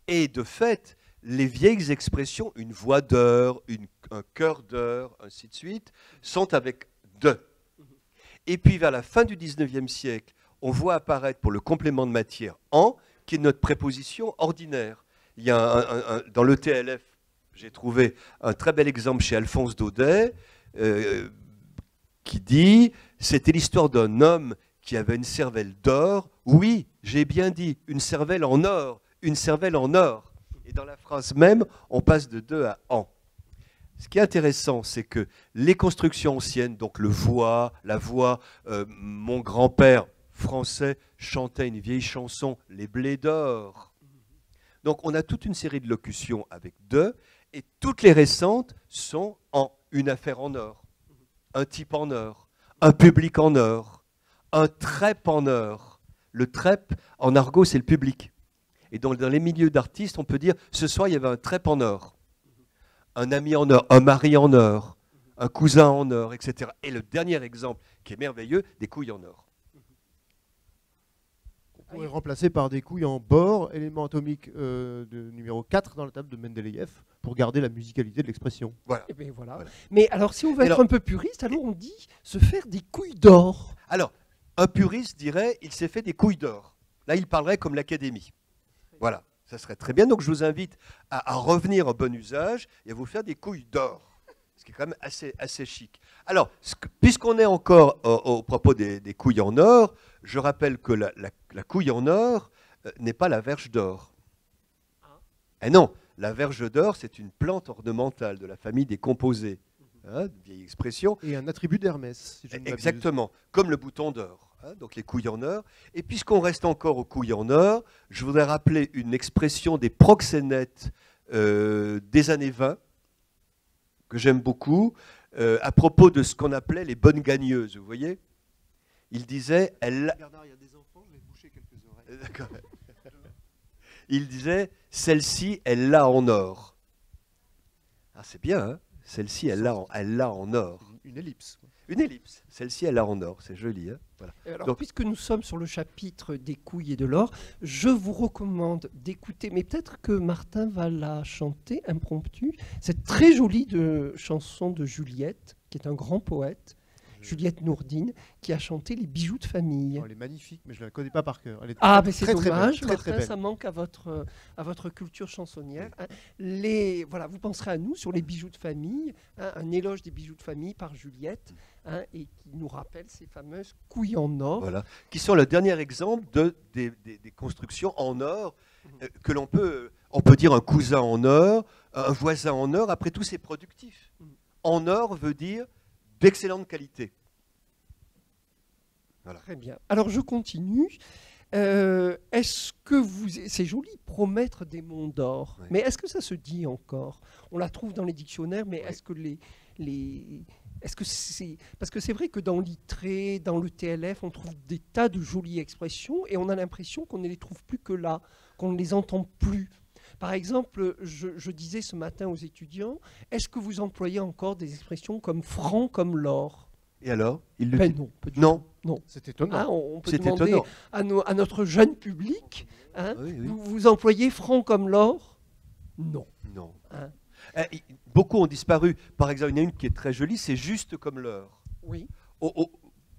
S4: Et de fait, les vieilles expressions, une voix d'or, un cœur d'or, ainsi de suite, sont avec de. Et puis vers la fin du 19e siècle, on voit apparaître pour le complément de matière en, qui est notre préposition ordinaire. Il y a dans le TLF, j'ai trouvé un très bel exemple chez Alphonse Daudet, qui dit « C'était l'histoire d'un homme qui avait une cervelle d'or. Oui, j'ai bien dit, une cervelle en or, une cervelle en or. » Et dans la phrase même, on passe de de à en. Ce qui est intéressant, c'est que les constructions anciennes, donc la voix, mon grand-père français chantait une vieille chanson, Les blés d'or. Donc on a toute une série de locutions avec de, et toutes les récentes sont en une affaire en or, un type en or, un public en or, un trep en or. Le trep, en argot, c'est le public. Et donc dans les milieux d'artistes, on peut dire, ce soir, il y avait un trep en or, un ami en or, un mari en or, un cousin en or, etc. Et le dernier exemple, qui est merveilleux, des couilles en or.
S5: On pourrait remplacer par des couilles en bord, élément atomique de numéro 4 dans la table de Mendeleïev, pour garder la musicalité de l'expression.
S4: Voilà.
S3: Et bien voilà.
S4: Voilà.
S3: Mais alors, si on veut
S4: Et
S3: être
S4: alors-
S3: un peu puriste, alors on dit se faire des couilles d'or.
S4: Alors, un puriste dirait, il s'est fait des couilles d'or. Là, il parlerait comme l'Académie. Voilà, ça serait très bien. Donc, je vous invite à revenir en bon usage et à vous faire des couilles d'or. Ce qui est quand même assez chic. Alors, puisqu'on est encore au propos des couilles en or, je rappelle que la couille en or n'est pas la verge d'or. Eh non, la verge d'or, c'est une plante ornementale de la famille des composés. Hein, vieille expression.
S5: Et un attribut d'Hermès, si je ne m'abuse.
S4: Exactement, comme le bouton d'or, hein, donc les couilles en or. Et puisqu'on reste encore aux couilles en or, je voudrais rappeler une expression des proxénètes des années 20, que j'aime beaucoup, à propos de ce qu'on appelait les bonnes gagneuses, vous voyez. Il disait,
S5: Bernard, il y a des enfants, je vais boucher quelques oreilles.
S4: D'accord. Il disait, celle-ci, elle l'a en or. Ah, c'est bien, hein. Celle-ci, elle l'a en or.
S5: Une ellipse.
S4: Une ellipse. Celle-ci, elle a en or. C'est joli. Hein, voilà.
S3: Alors,
S4: Donc-
S3: puisque nous sommes sur le chapitre des couilles et de l'or, je vous recommande d'écouter, mais peut-être que Martin va la chanter impromptu, cette très jolie chanson de Juliette, qui est un grand poète, Juliette Nourdine, qui a chanté Les bijoux de famille.
S5: Oh, elle est magnifique, mais je ne la connais pas par cœur. Elle est
S3: Ah,
S5: très,
S3: mais c'est
S5: très, très belle,
S3: dommage,
S5: très,
S3: Martin,
S5: très belle.
S3: ça manque à votre culture chansonnière. Hein. Voilà, vous penserez à nous sur les bijoux de famille, hein, un éloge des bijoux de famille par Juliette, hein, et qui nous rappelle ces fameuses couilles en or.
S4: Voilà, qui sont le dernier exemple des constructions en or que l'on peut, on peut dire un cousin en or, un voisin en or, après tout c'est productif. En or veut dire d'excellente qualité. Voilà.
S3: Très bien. Alors je continue. Est-ce que c'est joli, promettre des monts d'or,
S4: Oui.
S3: mais est-ce que ça se dit encore? On la trouve dans les dictionnaires, mais
S4: Oui.
S3: est-ce que est-ce que c'est parce que c'est vrai que dans l'ITRE, dans le TLF, on trouve des tas de jolies expressions et on a l'impression qu'on ne les trouve plus que là, qu'on ne les entend plus. Par exemple, je disais ce matin aux étudiants, est-ce que vous employez encore des expressions comme franc comme l'or?
S4: Et alors, il le
S3: Ben
S4: dit.
S3: non, pas du
S4: Non.
S3: tout. Non.
S5: C'est étonnant.
S3: Hein, on peut
S4: C'est
S3: demander
S4: étonnant.
S3: à notre jeune public, hein,
S4: Oui, oui.
S3: vous employez franc comme l'or? Non.
S4: Non.
S3: Hein.
S4: Beaucoup ont disparu. Par exemple, il y en a une qui est très jolie, c'est juste comme l'heure.
S3: Oui.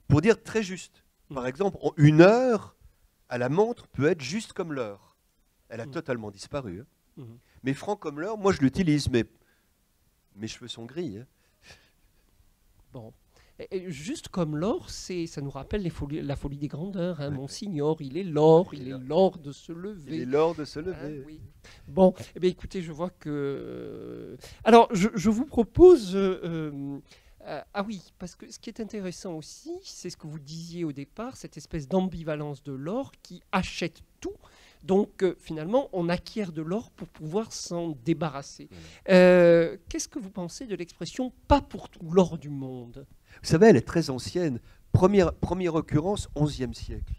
S4: Pour dire très juste. Par
S3: Mm.
S4: exemple, une heure à la montre peut être juste comme l'heure. Elle a
S3: Mm.
S4: totalement disparu. Hein.
S3: Mhm.
S4: Mais franc comme l'heure, moi je l'utilise, mais mes cheveux sont gris. Hein.
S3: Bon. Et juste comme l'or, ça nous rappelle la folie des grandeurs. Hein. Monsignor, il est l'or, il est l'or de se
S4: Il est
S3: lever.
S4: l'heure de se
S3: Hein,
S4: lever.
S3: oui. Bon, eh bien, écoutez, je vois que... Alors, je vous propose... ah oui, parce que ce qui est intéressant aussi, c'est ce que vous disiez au départ, cette espèce d'ambivalence de l'or qui achète tout. Donc, finalement, on acquiert de l'or pour pouvoir s'en débarrasser. Qu'est-ce que vous pensez de l'expression « pas pour tout l'or du monde » ?
S4: Vous savez, elle est très ancienne. Première occurrence, 11e siècle.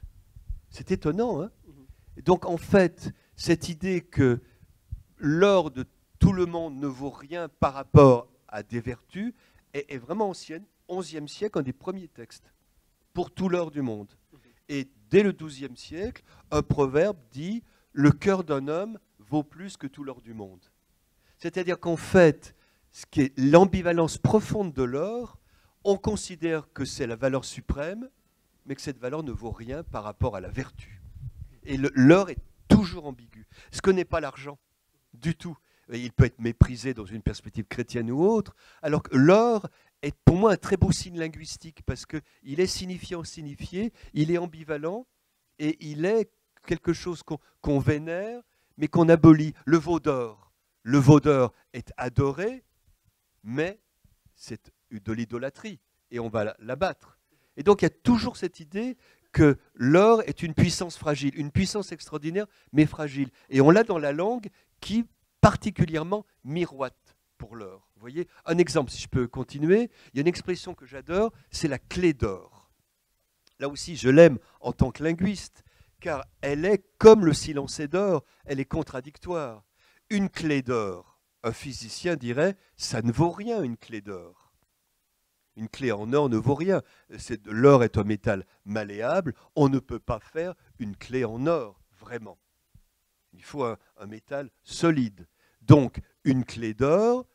S4: C'est étonnant. Hein. Donc, en fait, cette idée que l'or de tout le monde ne vaut rien par rapport à des vertus est vraiment ancienne. 11e siècle, un des premiers textes pour tout l'or du monde. Et dès le 12e siècle, un proverbe dit « le cœur d'un homme vaut plus que tout l'or du monde ». C'est-à-dire qu'en fait, ce qui est l'ambivalence profonde de l'or, on considère que c'est la valeur suprême, mais que cette valeur ne vaut rien par rapport à la vertu. Et l'or est toujours ambigu. Ce que n'est pas l'argent, du tout. Il peut être méprisé dans une perspective chrétienne ou autre, alors que l'or est pour moi un très beau signe linguistique, parce qu'il est signifiant-signifié, il est ambivalent, et il est quelque chose qu'on vénère, mais qu'on abolit. Le veau d'or est adoré, mais c'est de l'idolâtrie, et on va l'abattre. Et donc il y a toujours cette idée que l'or est une puissance fragile, une puissance extraordinaire, mais fragile. Et on l'a dans la langue qui particulièrement miroite pour l'or. Vous voyez, un exemple, si je peux continuer, il y a une expression que j'adore, c'est la clé d'or. Là aussi, je l'aime en tant que linguiste, car elle est comme le silence est d'or, elle est contradictoire. Une clé d'or, un physicien dirait, ça ne vaut rien une clé d'or. Une clé en or ne vaut rien. L'or est un métal malléable, on ne peut pas faire une clé en or, vraiment. Il faut un métal solide. Donc, une clé d'or,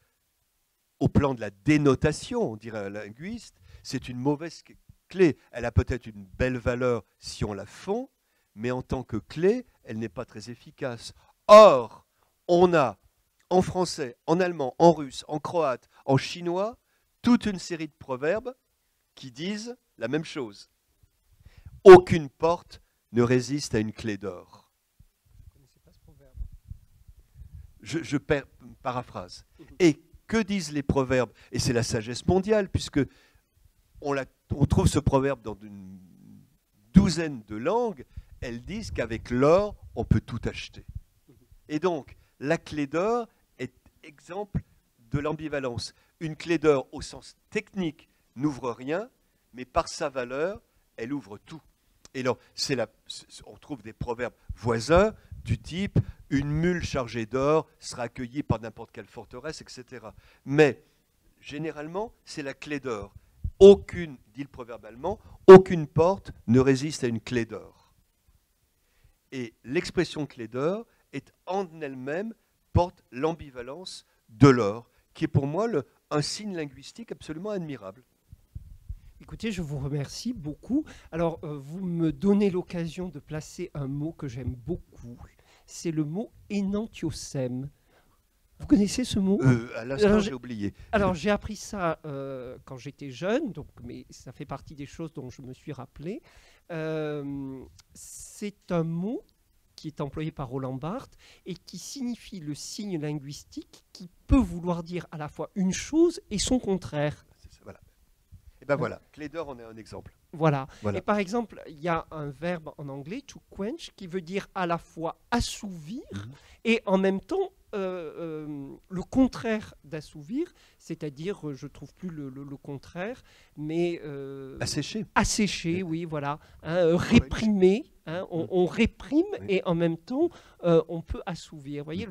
S4: au plan de la dénotation, on dirait un linguiste, c'est une mauvaise clé. Elle a peut-être une belle valeur si on la fond, mais en tant que clé, elle n'est pas très efficace. Or, on a en français, en allemand, en russe, en croate, en chinois, toute une série de proverbes qui disent la même chose. Aucune porte ne résiste à une clé d'or. Je paraphrase. Et que disent les proverbes? Et c'est la sagesse mondiale, puisque on trouve ce proverbe dans une douzaine de langues. Elles disent qu'avec l'or, on peut tout acheter. Et donc, la clé d'or est exemple de l'ambivalence. Une clé d'or, au sens technique, n'ouvre rien, mais par sa valeur, elle ouvre tout. Et alors, on trouve des proverbes voisins du type « une mule chargée d'or sera accueillie par n'importe quelle forteresse », etc. Mais, généralement, c'est la clé d'or. dit le proverbe allemand, aucune porte ne résiste à une clé d'or. Et l'expression clé d'or est en elle-même, porte l'ambivalence de l'or, qui est pour moi un signe linguistique absolument admirable.
S3: Écoutez, je vous remercie beaucoup. Alors, vous me donnez l'occasion de placer un mot que j'aime beaucoup. C'est le mot énantiosème. Vous connaissez ce mot?
S4: À l'instant, j'ai oublié.
S3: Alors, j'ai appris ça quand j'étais jeune, donc, mais ça fait partie des choses dont je me suis rappelé. C'est un mot qui est employé par Roland Barthes et qui signifie le signe linguistique qui peut vouloir dire à la fois une chose et son contraire.
S4: Voilà. Et ben voilà, clé d'or en est un exemple.
S3: Voilà.
S4: Voilà.
S3: Et par exemple, il y a un verbe en anglais, to quench, qui veut dire à la fois assouvir et en même temps le contraire d'assouvir, c'est-à-dire, je ne trouve plus le contraire, mais...
S4: Assécher.
S3: Assécher, oui, voilà. Réprimer, on réprime et en même temps, on peut assouvir. Vous voyez,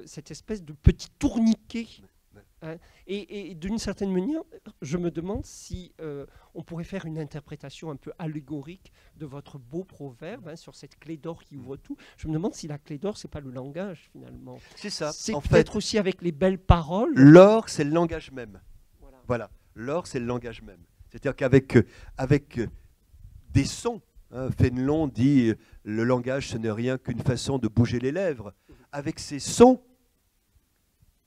S3: cette espèce de petit tourniquet. Hein, et d'une certaine manière, je me demande si on pourrait faire une interprétation un peu allégorique de votre beau proverbe sur cette clé d'or qui ouvre tout. Je me demande si la clé d'or, c'est pas le langage finalement.
S4: C'est ça.
S3: C'est
S4: en
S3: peut-être
S4: fait,
S3: aussi avec les belles paroles.
S4: l'or, c'est le langage même.
S3: Voilà.
S4: Voilà. L'or, c'est le langage même. C'est-à-dire qu'avec des sons, Fénelon dit le langage, ce n'est rien qu'une façon de bouger les lèvres. Avec ces sons,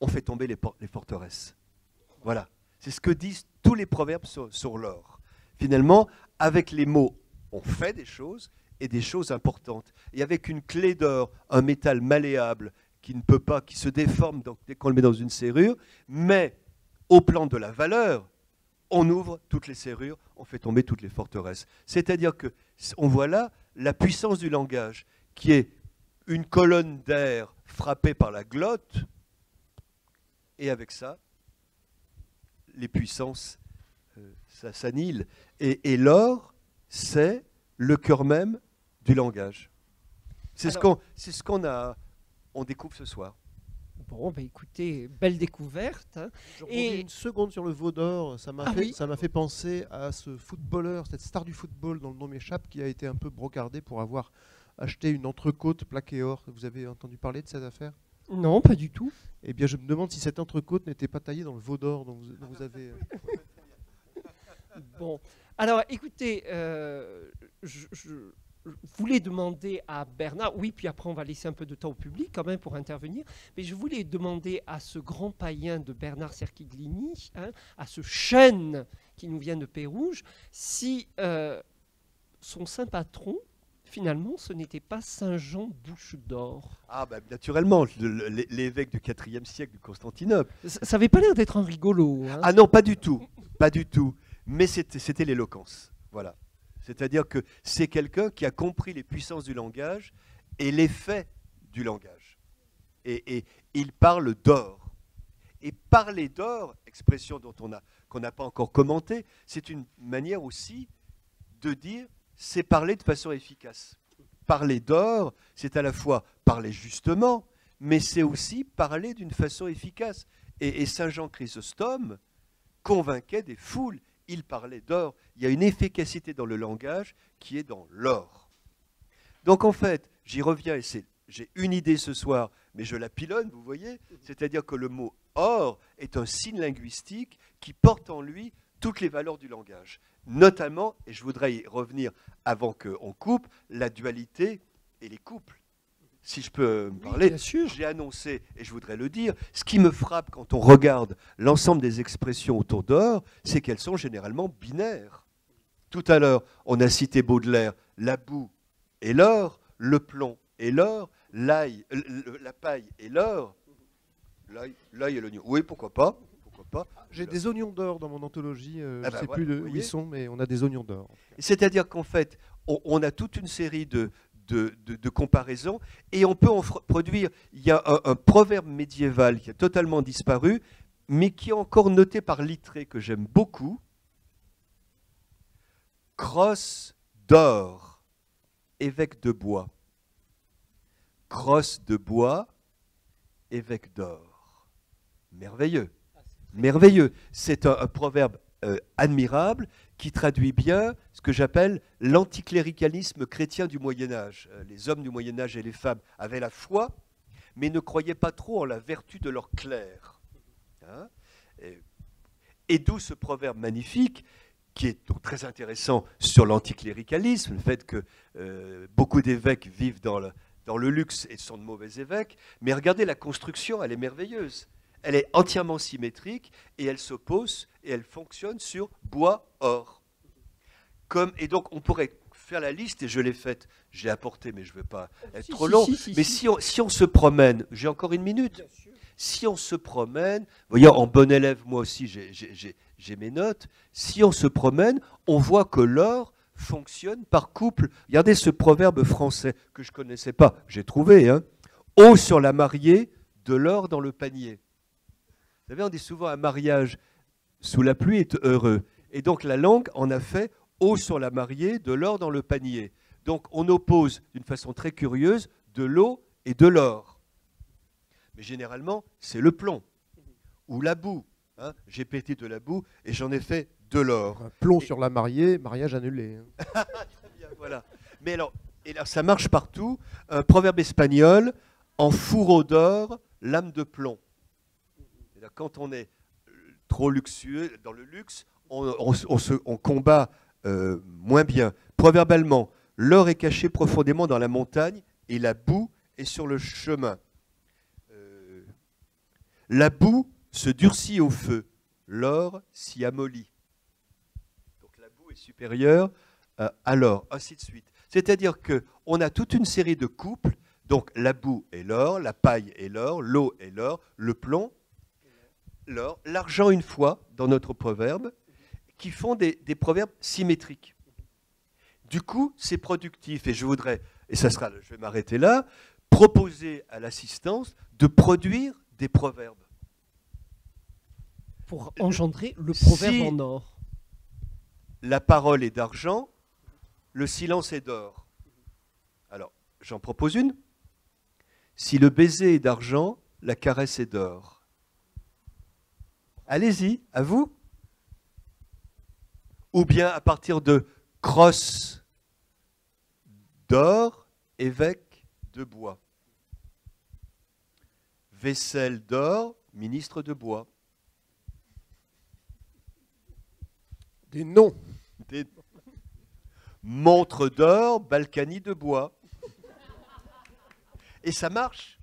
S4: on fait tomber les forteresses. Voilà. C'est ce que disent tous les proverbes sur l'or. Finalement, avec les mots, on fait des choses et des choses importantes. Et avec une clé d'or, un métal malléable qui ne peut pas, qui se déforme dès qu'on le met dans une serrure, mais au plan de la valeur, on ouvre toutes les serrures, on fait tomber toutes les forteresses. C'est-à-dire qu'on voit là la puissance du langage, qui est une colonne d'air frappée par la glotte. Et avec ça, les puissances, ça s'annihile. Et l'or, c'est le cœur même du langage. C'est ce qu'on découvre ce soir.
S3: Bon, bah écoutez, belle découverte.
S5: Je rebondis une seconde sur le veau d'or. Ça m'a fait penser à ce footballeur, cette star du football dont le nom m'échappe, qui a été un peu brocardé pour avoir acheté une entrecôte plaquée or. Vous avez entendu parler de cette affaire ?
S3: Non, pas du tout.
S5: Eh bien, je me demande si cette entrecôte n'était pas taillée dans le veau d'or dont vous avez...
S3: Bon, alors écoutez, je voulais demander à Bernard, oui, puis après on va laisser un peu de temps au public quand même pour intervenir, mais je voulais demander à ce grand païen de Bernard Cerchiglini, à ce chêne qui nous vient de Pérouge, si son saint patron, finalement, ce n'était pas Saint Jean Bouche d'Or.
S4: Ah ben naturellement, l'évêque du IVe siècle de Constantinople.
S3: Ça n'avait pas l'air d'être un rigolo.
S4: Ah non, pas du tout, pas du tout. Mais c'était l'éloquence, voilà. C'est-à-dire que c'est quelqu'un qui a compris les puissances du langage et l'effet du langage. Et il parle d'or. Et parler d'or, expression qu'on n'a pas encore commentée, c'est une manière aussi de dire, c'est parler de façon efficace. Parler d'or, c'est à la fois parler justement, mais c'est aussi parler d'une façon efficace. Et Saint Jean Chrysostome convainquait des foules. Il parlait d'or. Il y a une efficacité dans le langage qui est dans l'or. Donc en fait, j'y reviens, et j'ai une idée ce soir, mais je la pilonne, vous voyez, c'est-à-dire que le mot or est un signe linguistique qui porte en lui toutes les valeurs du langage. Notamment, et je voudrais y revenir avant qu'on coupe, la dualité et les couples. Si je peux me parler, j'ai annoncé, et je voudrais le dire, ce qui me frappe quand on regarde l'ensemble des expressions autour d'or, c'est qu'elles sont généralement binaires. Tout à l'heure, on a cité Baudelaire, la boue et l'or, le plomb et l'or, l'ail, la paille et l'or, l'ail et l'oignon. Oui, pourquoi pas.
S5: J'ai des oignons d'or dans mon anthologie, je ne sais plus où ils sont, mais on a des oignons d'or.
S4: C'est-à-dire qu'en fait, on a toute une série de comparaisons, et on peut en produire. Il y a un proverbe médiéval qui a totalement disparu, mais qui est encore noté par Littré, que j'aime beaucoup. Crosse d'or, évêque de bois. Crosse de bois, évêque d'or. Merveilleux. Merveilleux. C'est un proverbe admirable qui traduit bien ce que j'appelle l'anticléricalisme chrétien du Moyen-Âge. Les hommes du Moyen-Âge et les femmes avaient la foi, mais ne croyaient pas trop en la vertu de leur clerc. Hein, et d'où ce proverbe magnifique qui est donc très intéressant sur l'anticléricalisme, le fait que beaucoup d'évêques vivent dans le luxe et sont de mauvais évêques. Mais regardez, la construction, elle est merveilleuse. Elle est entièrement symétrique et elle s'oppose et elle fonctionne sur bois-or. Et donc, on pourrait faire la liste, et je l'ai faite, j'ai apporté, mais je ne veux pas être trop long. Mais si on se promène, j'ai encore une minute. Si on se promène, vous voyez, en bon élève, moi aussi, j'ai mes notes. Si on se promène, on voit que l'or fonctionne par couple. Regardez ce proverbe français que je ne connaissais pas, j'ai trouvé. Hein. Eau sur la mariée, de l'or dans le panier. Vous savez, on dit souvent un mariage sous la pluie est heureux. Et donc la langue en a fait eau sur la mariée, de l'or dans le panier. Donc on oppose d'une façon très curieuse de l'eau et de l'or. Mais généralement, c'est le plomb ou la boue. Hein. J'ai pété de la boue et j'en ai fait de l'or.
S5: Un plomb sur la mariée, mariage annulé.
S4: Très bien, voilà. Mais alors, ça marche partout. Un proverbe espagnol, en fourreau d'or, lame de plomb. Quand on est trop luxueux, dans le luxe, on combat moins bien. Proverbe allemand, l'or est caché profondément dans la montagne et la boue est sur le chemin. La boue se durcit au feu, l'or s'y amollit. Donc la boue est supérieure à l'or, ainsi de suite. C'est-à-dire qu'on a toute une série de couples, donc la boue est l'or, la paille est l'or, l'eau est l'or, le plomb, l'or, l'argent une fois, dans notre proverbe, qui font des proverbes symétriques. Du coup, c'est productif, et je voudrais, et ça sera, je vais m'arrêter là, proposer à l'assistance de produire des proverbes.
S3: Pour engendrer le proverbe en or.
S4: La parole est d'argent, le silence est d'or. Alors, j'en propose une. Si le baiser est d'argent, la caresse est d'or. Allez-y, à vous. Ou bien à partir de crosse d'or, évêque de bois. Vaisselle d'or, ministre de bois.
S5: Des noms.
S4: Des montres d'or, Balkany de bois. Et ça marche.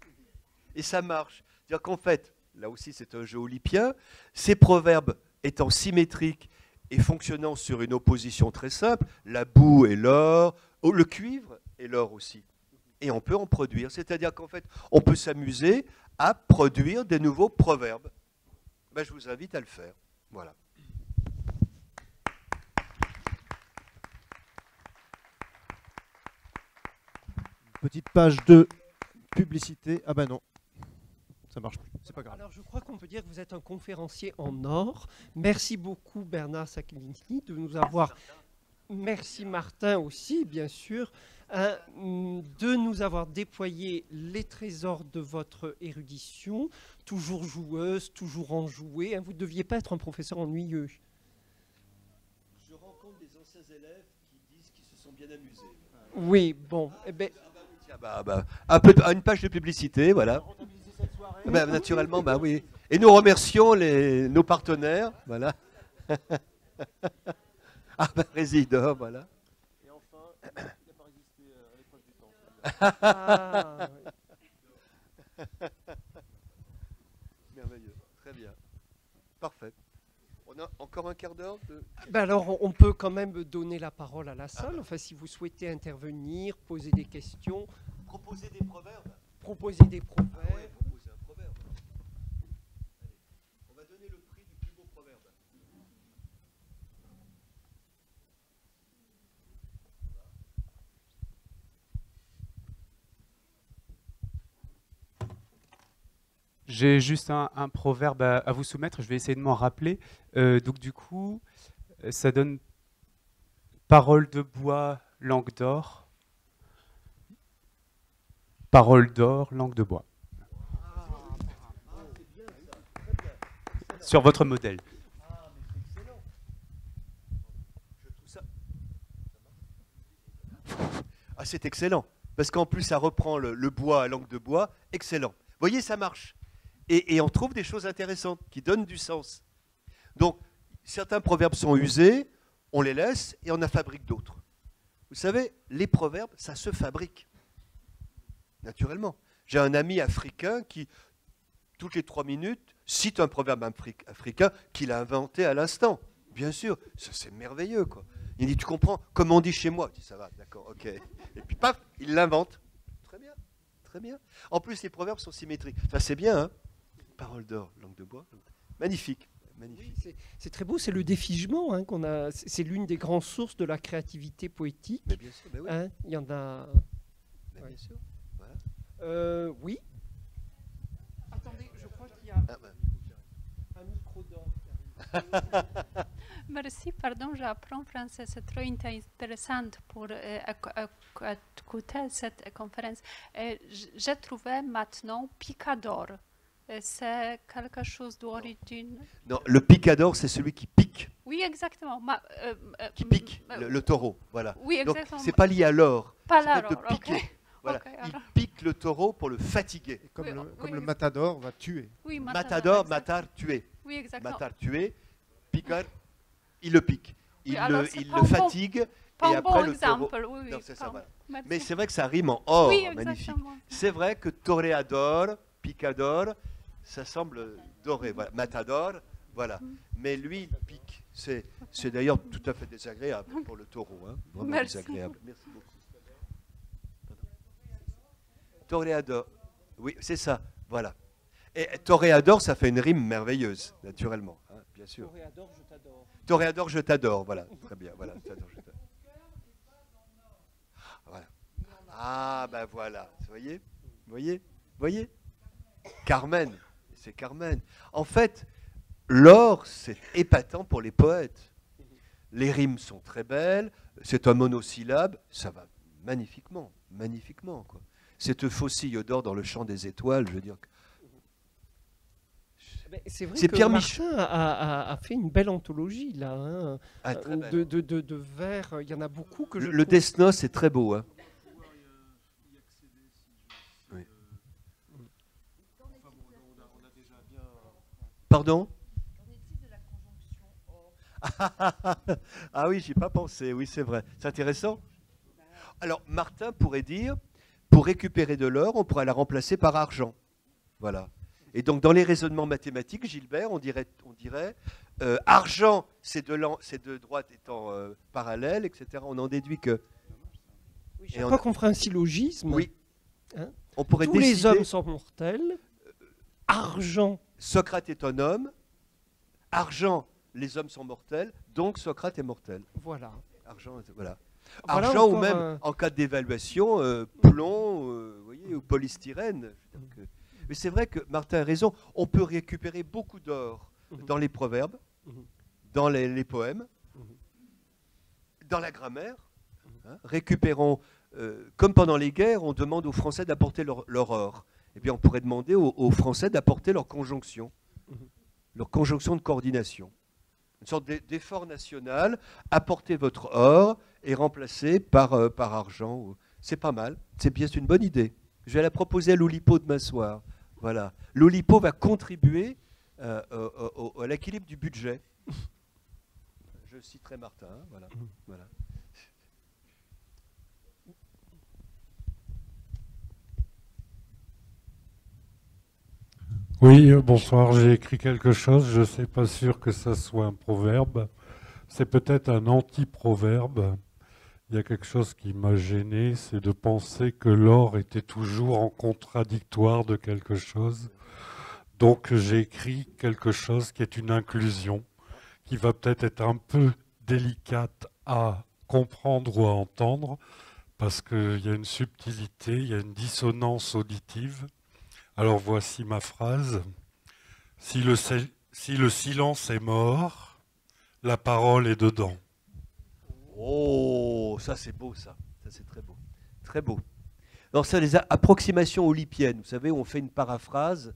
S4: Et ça marche. C'est-à-dire qu'en fait, là aussi c'est un jeu olympien, ces proverbes étant symétriques et fonctionnant sur une opposition très simple, la boue et l'or, le cuivre et l'or aussi. Et on peut en produire. C'est-à-dire qu'en fait, on peut s'amuser à produire des nouveaux proverbes. Ben, je vous invite à le faire. Voilà.
S5: Petite page de publicité. Ah ben non, ça marche plus. C'est pas grave.
S3: Alors je crois qu'on peut dire que vous êtes un conférencier en or. Merci beaucoup Bernard Sacchini de nous avoir... Merci Martin aussi, bien sûr, de nous avoir déployé les trésors de votre érudition, toujours joueuse, toujours enjouée. Vous ne deviez pas être un professeur ennuyeux.
S4: Je rencontre des anciens élèves qui disent qu'ils se sont bien amusés.
S3: Oui, bon. Eh ben...
S4: une page de publicité, voilà. Naturellement, bah oui. Et nous remercions nos partenaires, voilà. Résidor, voilà.
S5: Et enfin, il n'a pas résisté à l'épreuve du temps.
S3: Ah, oui.
S4: Merveilleux, très bien. Parfait. On a encore un quart d'heure de...
S3: Alors, on peut quand même donner la parole à la salle. Enfin, si vous souhaitez intervenir, poser des questions.
S4: Proposer des proverbes.
S3: Proposer des proverbes.
S4: Ah ouais, proposer un proverbe. Allez, on va donner le prix du plus beau proverbe.
S6: J'ai juste un proverbe à vous soumettre, je vais essayer de m'en rappeler. Donc du coup, ça donne parole de bois, langue d'or. Parole d'or, langue de bois. Sur votre modèle.
S4: Ah, c'est excellent. Parce qu'en plus, ça reprend le bois à langue de bois. Excellent. Vous voyez, ça marche. Et on trouve des choses intéressantes qui donnent du sens. Donc, certains proverbes sont usés, on les laisse et on en fabrique d'autres. Vous savez, les proverbes, ça se fabrique. Naturellement. J'ai un ami africain qui, toutes les 3 minutes, cite un proverbe africain qu'il a inventé à l'instant. Bien sûr, c'est merveilleux, quoi. Il dit, tu comprends, comme on dit chez moi. Je dis, ça va, d'accord, ok. Et puis, paf, il l'invente. Très bien, très bien. En plus, les proverbes sont symétriques. Enfin, c'est bien, hein. Parole d'or, langue de bois. Magnifique. Magnifique.
S3: Oui, c'est très beau, c'est le défigement hein, qu'on a. C'est l'une des grandes sources de la créativité poétique.
S4: Mais bien sûr, mais oui.
S3: Hein, il y en a.
S4: Mais
S3: Ouais.
S4: bien sûr. Voilà.
S3: Oui. Attendez, je crois qu'il y a
S4: Ah, bah.
S3: un micro d'or qui arrive.
S7: Merci, pardon, j'apprends français. C'est trop intéressant pour écouter cette conférence. J'ai trouvé maintenant picador. C'est quelque chose d'origine.
S4: Non, le picador, c'est celui qui pique.
S7: Oui, exactement.
S4: Qui pique le taureau. Voilà.
S7: Oui,
S4: Donc,
S7: exactement.
S4: c'est pas lié à l'or.
S7: Pas
S4: c'est
S7: là,
S4: de piquer.
S7: ok.
S4: Voilà.
S7: Ok,
S4: Il
S7: alors.
S4: pique le taureau pour le fatiguer.
S5: Et comme,
S7: Oui,
S5: comme
S7: oui.
S5: le matador va tuer.
S7: Oui,
S4: Matador,
S7: exact.
S4: matar, tuer.
S7: Oui, exactement.
S4: Matar, tuer. Piqueur, il le pique. Il
S7: alors,
S4: le,
S7: c'est
S4: il
S7: pas
S4: le
S7: un bon-
S4: fatigue.
S7: Pas
S4: et
S7: un
S4: après
S7: bon
S4: le taureau.
S7: exemple. Oui, oui,
S4: Non, c'est ça,
S7: pardon.
S4: voilà.
S7: Merci.
S4: Mais c'est vrai que ça rime en or.
S7: Oui,
S4: Magnifique.
S7: exactement.
S4: C'est vrai que toréador, picador, ça semble doré. Voilà. Matador, voilà. Mais lui, il pique. C'est d'ailleurs tout à fait désagréable pour le taureau. Hein. Vraiment
S7: Merci.
S4: désagréable. Merci beaucoup. Toréador. Oui, c'est ça. Voilà. Et toréador, ça fait une rime merveilleuse, naturellement. Hein, bien sûr.
S3: Toréador, je t'adore.
S4: Toréador, je t'adore. Voilà. Très bien. Voilà. T'adore, je t'adore. Voilà. Ah, ben voilà. Vous voyez? Vous voyez? Vous voyez? Carmen. C'est Carmen. En fait, l'or, c'est épatant pour les poètes. Les rimes sont très belles. C'est un monosyllabe. Ça va magnifiquement. Magnifiquement, quoi. Cette faucille d'or dans le champ des étoiles, je veux dire.
S3: C'est vrai
S4: C'est
S3: que
S4: Pierre
S3: Martin a fait une belle anthologie là, hein,
S4: Ah, très belle.
S3: de vers. Il y en a beaucoup que je
S4: Le
S3: trouve-
S4: Desnos est très beau. Hein. Oui. Pardon? Ah oui, j'y ai pas pensé. Oui, c'est vrai. C'est intéressant. Alors, Martin pourrait dire, pour récupérer de l'or, on pourrait la remplacer par argent. Voilà. Et donc, dans les raisonnements mathématiques, Gilbert, on dirait argent, c'est deux droites étant parallèles, etc. On en déduit que...
S3: Oui,
S4: Et
S3: chaque
S4: on
S3: fois
S4: a-
S3: qu'on fera un syllogisme,
S4: Oui.
S3: Hein,
S4: On pourrait
S3: tous les
S4: décider,
S3: hommes sont mortels. Argent,
S4: Socrate est un homme, argent, les hommes sont mortels, donc Socrate est mortel.
S3: voilà.
S4: Argent, voilà.
S3: Voilà
S4: Argent ou
S3: encore
S4: même,
S3: un-
S4: en cas d'évaluation, plomb, vous voyez, ou polystyrène. Donc, mais c'est vrai que Martin a raison, on peut récupérer beaucoup d'or
S3: Mhm.
S4: dans les proverbes,
S3: Mhm.
S4: dans les poèmes,
S3: Mhm.
S4: dans la grammaire. Hein. Récupérons, comme pendant les guerres, on demande aux Français d'apporter leur or. Eh bien, on pourrait demander aux Français d'apporter leur conjonction,
S3: Mhm.
S4: leur conjonction de coordination. Une sorte d'effort national, apportez votre or et remplacez par argent. C'est pas mal, c'est bien, c'est une bonne idée. Je vais la proposer à l'Oulipo de m'asseoir. Voilà. L'Oulipo va contribuer à l'équilibre du budget. Je citerai Martin. Hein, voilà. Voilà.
S8: Oui, bonsoir, j'ai écrit quelque chose, je ne suis pas sûr que ça soit un proverbe, c'est peut-être un anti-proverbe. Il y a quelque chose qui m'a gêné, c'est de penser que l'or était toujours en contradictoire de quelque chose. Donc j'ai écrit quelque chose qui est une inclusion, qui va peut-être être un peu délicate à comprendre ou à entendre, parce qu'il y a une subtilité, il y a une dissonance auditive. Alors voici ma phrase. Si le silence est mort, la parole est dedans.
S4: Oh, ça c'est beau, ça. Ça c'est très beau. Très beau. Alors ça, les approximations oulipiennes, vous savez, où on fait une paraphrase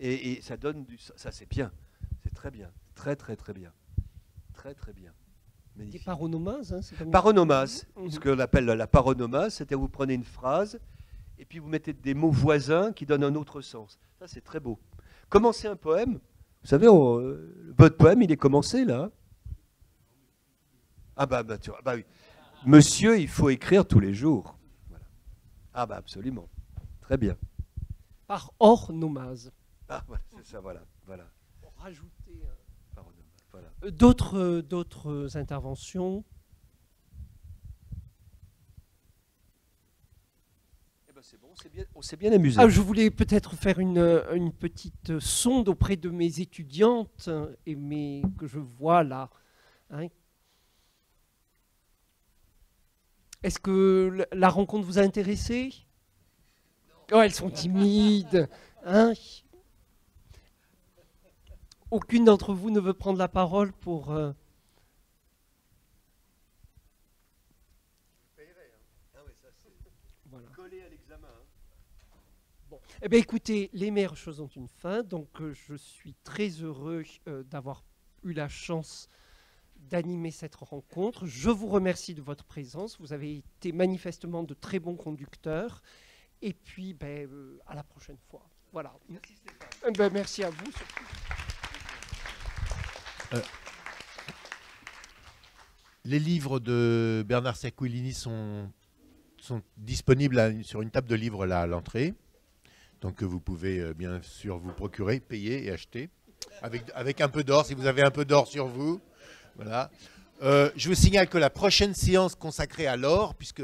S4: et ça donne du... Ça c'est bien. C'est très bien. Très très très bien. Très très bien.
S3: Des
S4: Magnifique.
S3: paronomases, hein, c'est comme
S4: Paronomase,
S3: Mhm.
S4: ce qu'on appelle la paronomase, c'est-à-dire vous prenez une phrase et puis vous mettez des mots voisins qui donnent un autre sens. Ça, c'est très beau. Commencer un poème, vous savez, votre poème, il est commencé là. Ah bah oui. Monsieur, il faut écrire tous les jours. Voilà. Ah bah absolument. Très bien.
S3: Par ornomase.
S4: Ah voilà, c'est ça, voilà.
S3: Pour rajouter
S4: Paronomase, voilà.
S3: d'autres interventions.
S4: Eh ben, c'est bon, on s'est bien amusé.
S3: Ah, je voulais peut-être faire une petite sonde auprès de mes étudiantes et que je vois là. Hein. Est-ce que la rencontre vous a intéressé? Oh, elles sont timides. Hein. Aucune d'entre vous ne veut prendre la parole pour... Voilà.
S4: Collé à l'examen.
S3: Bon. Eh bien, écoutez, les meilleures choses ont une fin, donc je suis très heureux d'avoir eu la chance d'animer cette rencontre. Je vous remercie de votre présence. Vous avez été manifestement de très bons conducteurs. Et puis, à la prochaine fois. Voilà.
S4: Merci Stéphane.
S3: Merci à vous. Surtout.
S2: Les livres de Bernard Sacquellini sont disponibles sur une table de livres là à l'entrée. Donc vous pouvez bien sûr vous procurer, payer et acheter. Avec un peu d'or, si vous avez un peu d'or sur vous. Voilà. Je vous signale que la prochaine séance consacrée à l'or, puisque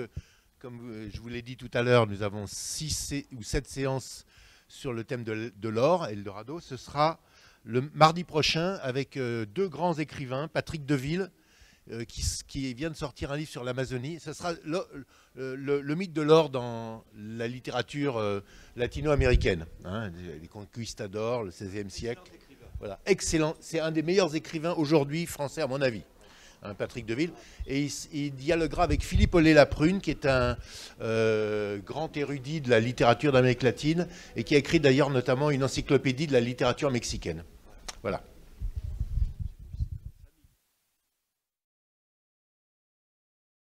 S2: comme je vous l'ai dit tout à l'heure, nous avons 6 ou 7 séances sur le thème de l'or, Eldorado, ce sera le mardi prochain avec 2 grands écrivains, Patrick Deville, qui vient de sortir un livre sur l'Amazonie. Ce sera le mythe de l'or dans la littérature latino-américaine, hein, les conquistadors, le XVIe siècle. Voilà, excellent. C'est un des meilleurs écrivains aujourd'hui français, à mon avis, hein, Patrick Deville. Et il dialoguera avec Philippe Ollet-Laprune, qui est un grand érudit de la littérature d'Amérique latine et qui a écrit d'ailleurs notamment une encyclopédie de la littérature mexicaine. Voilà.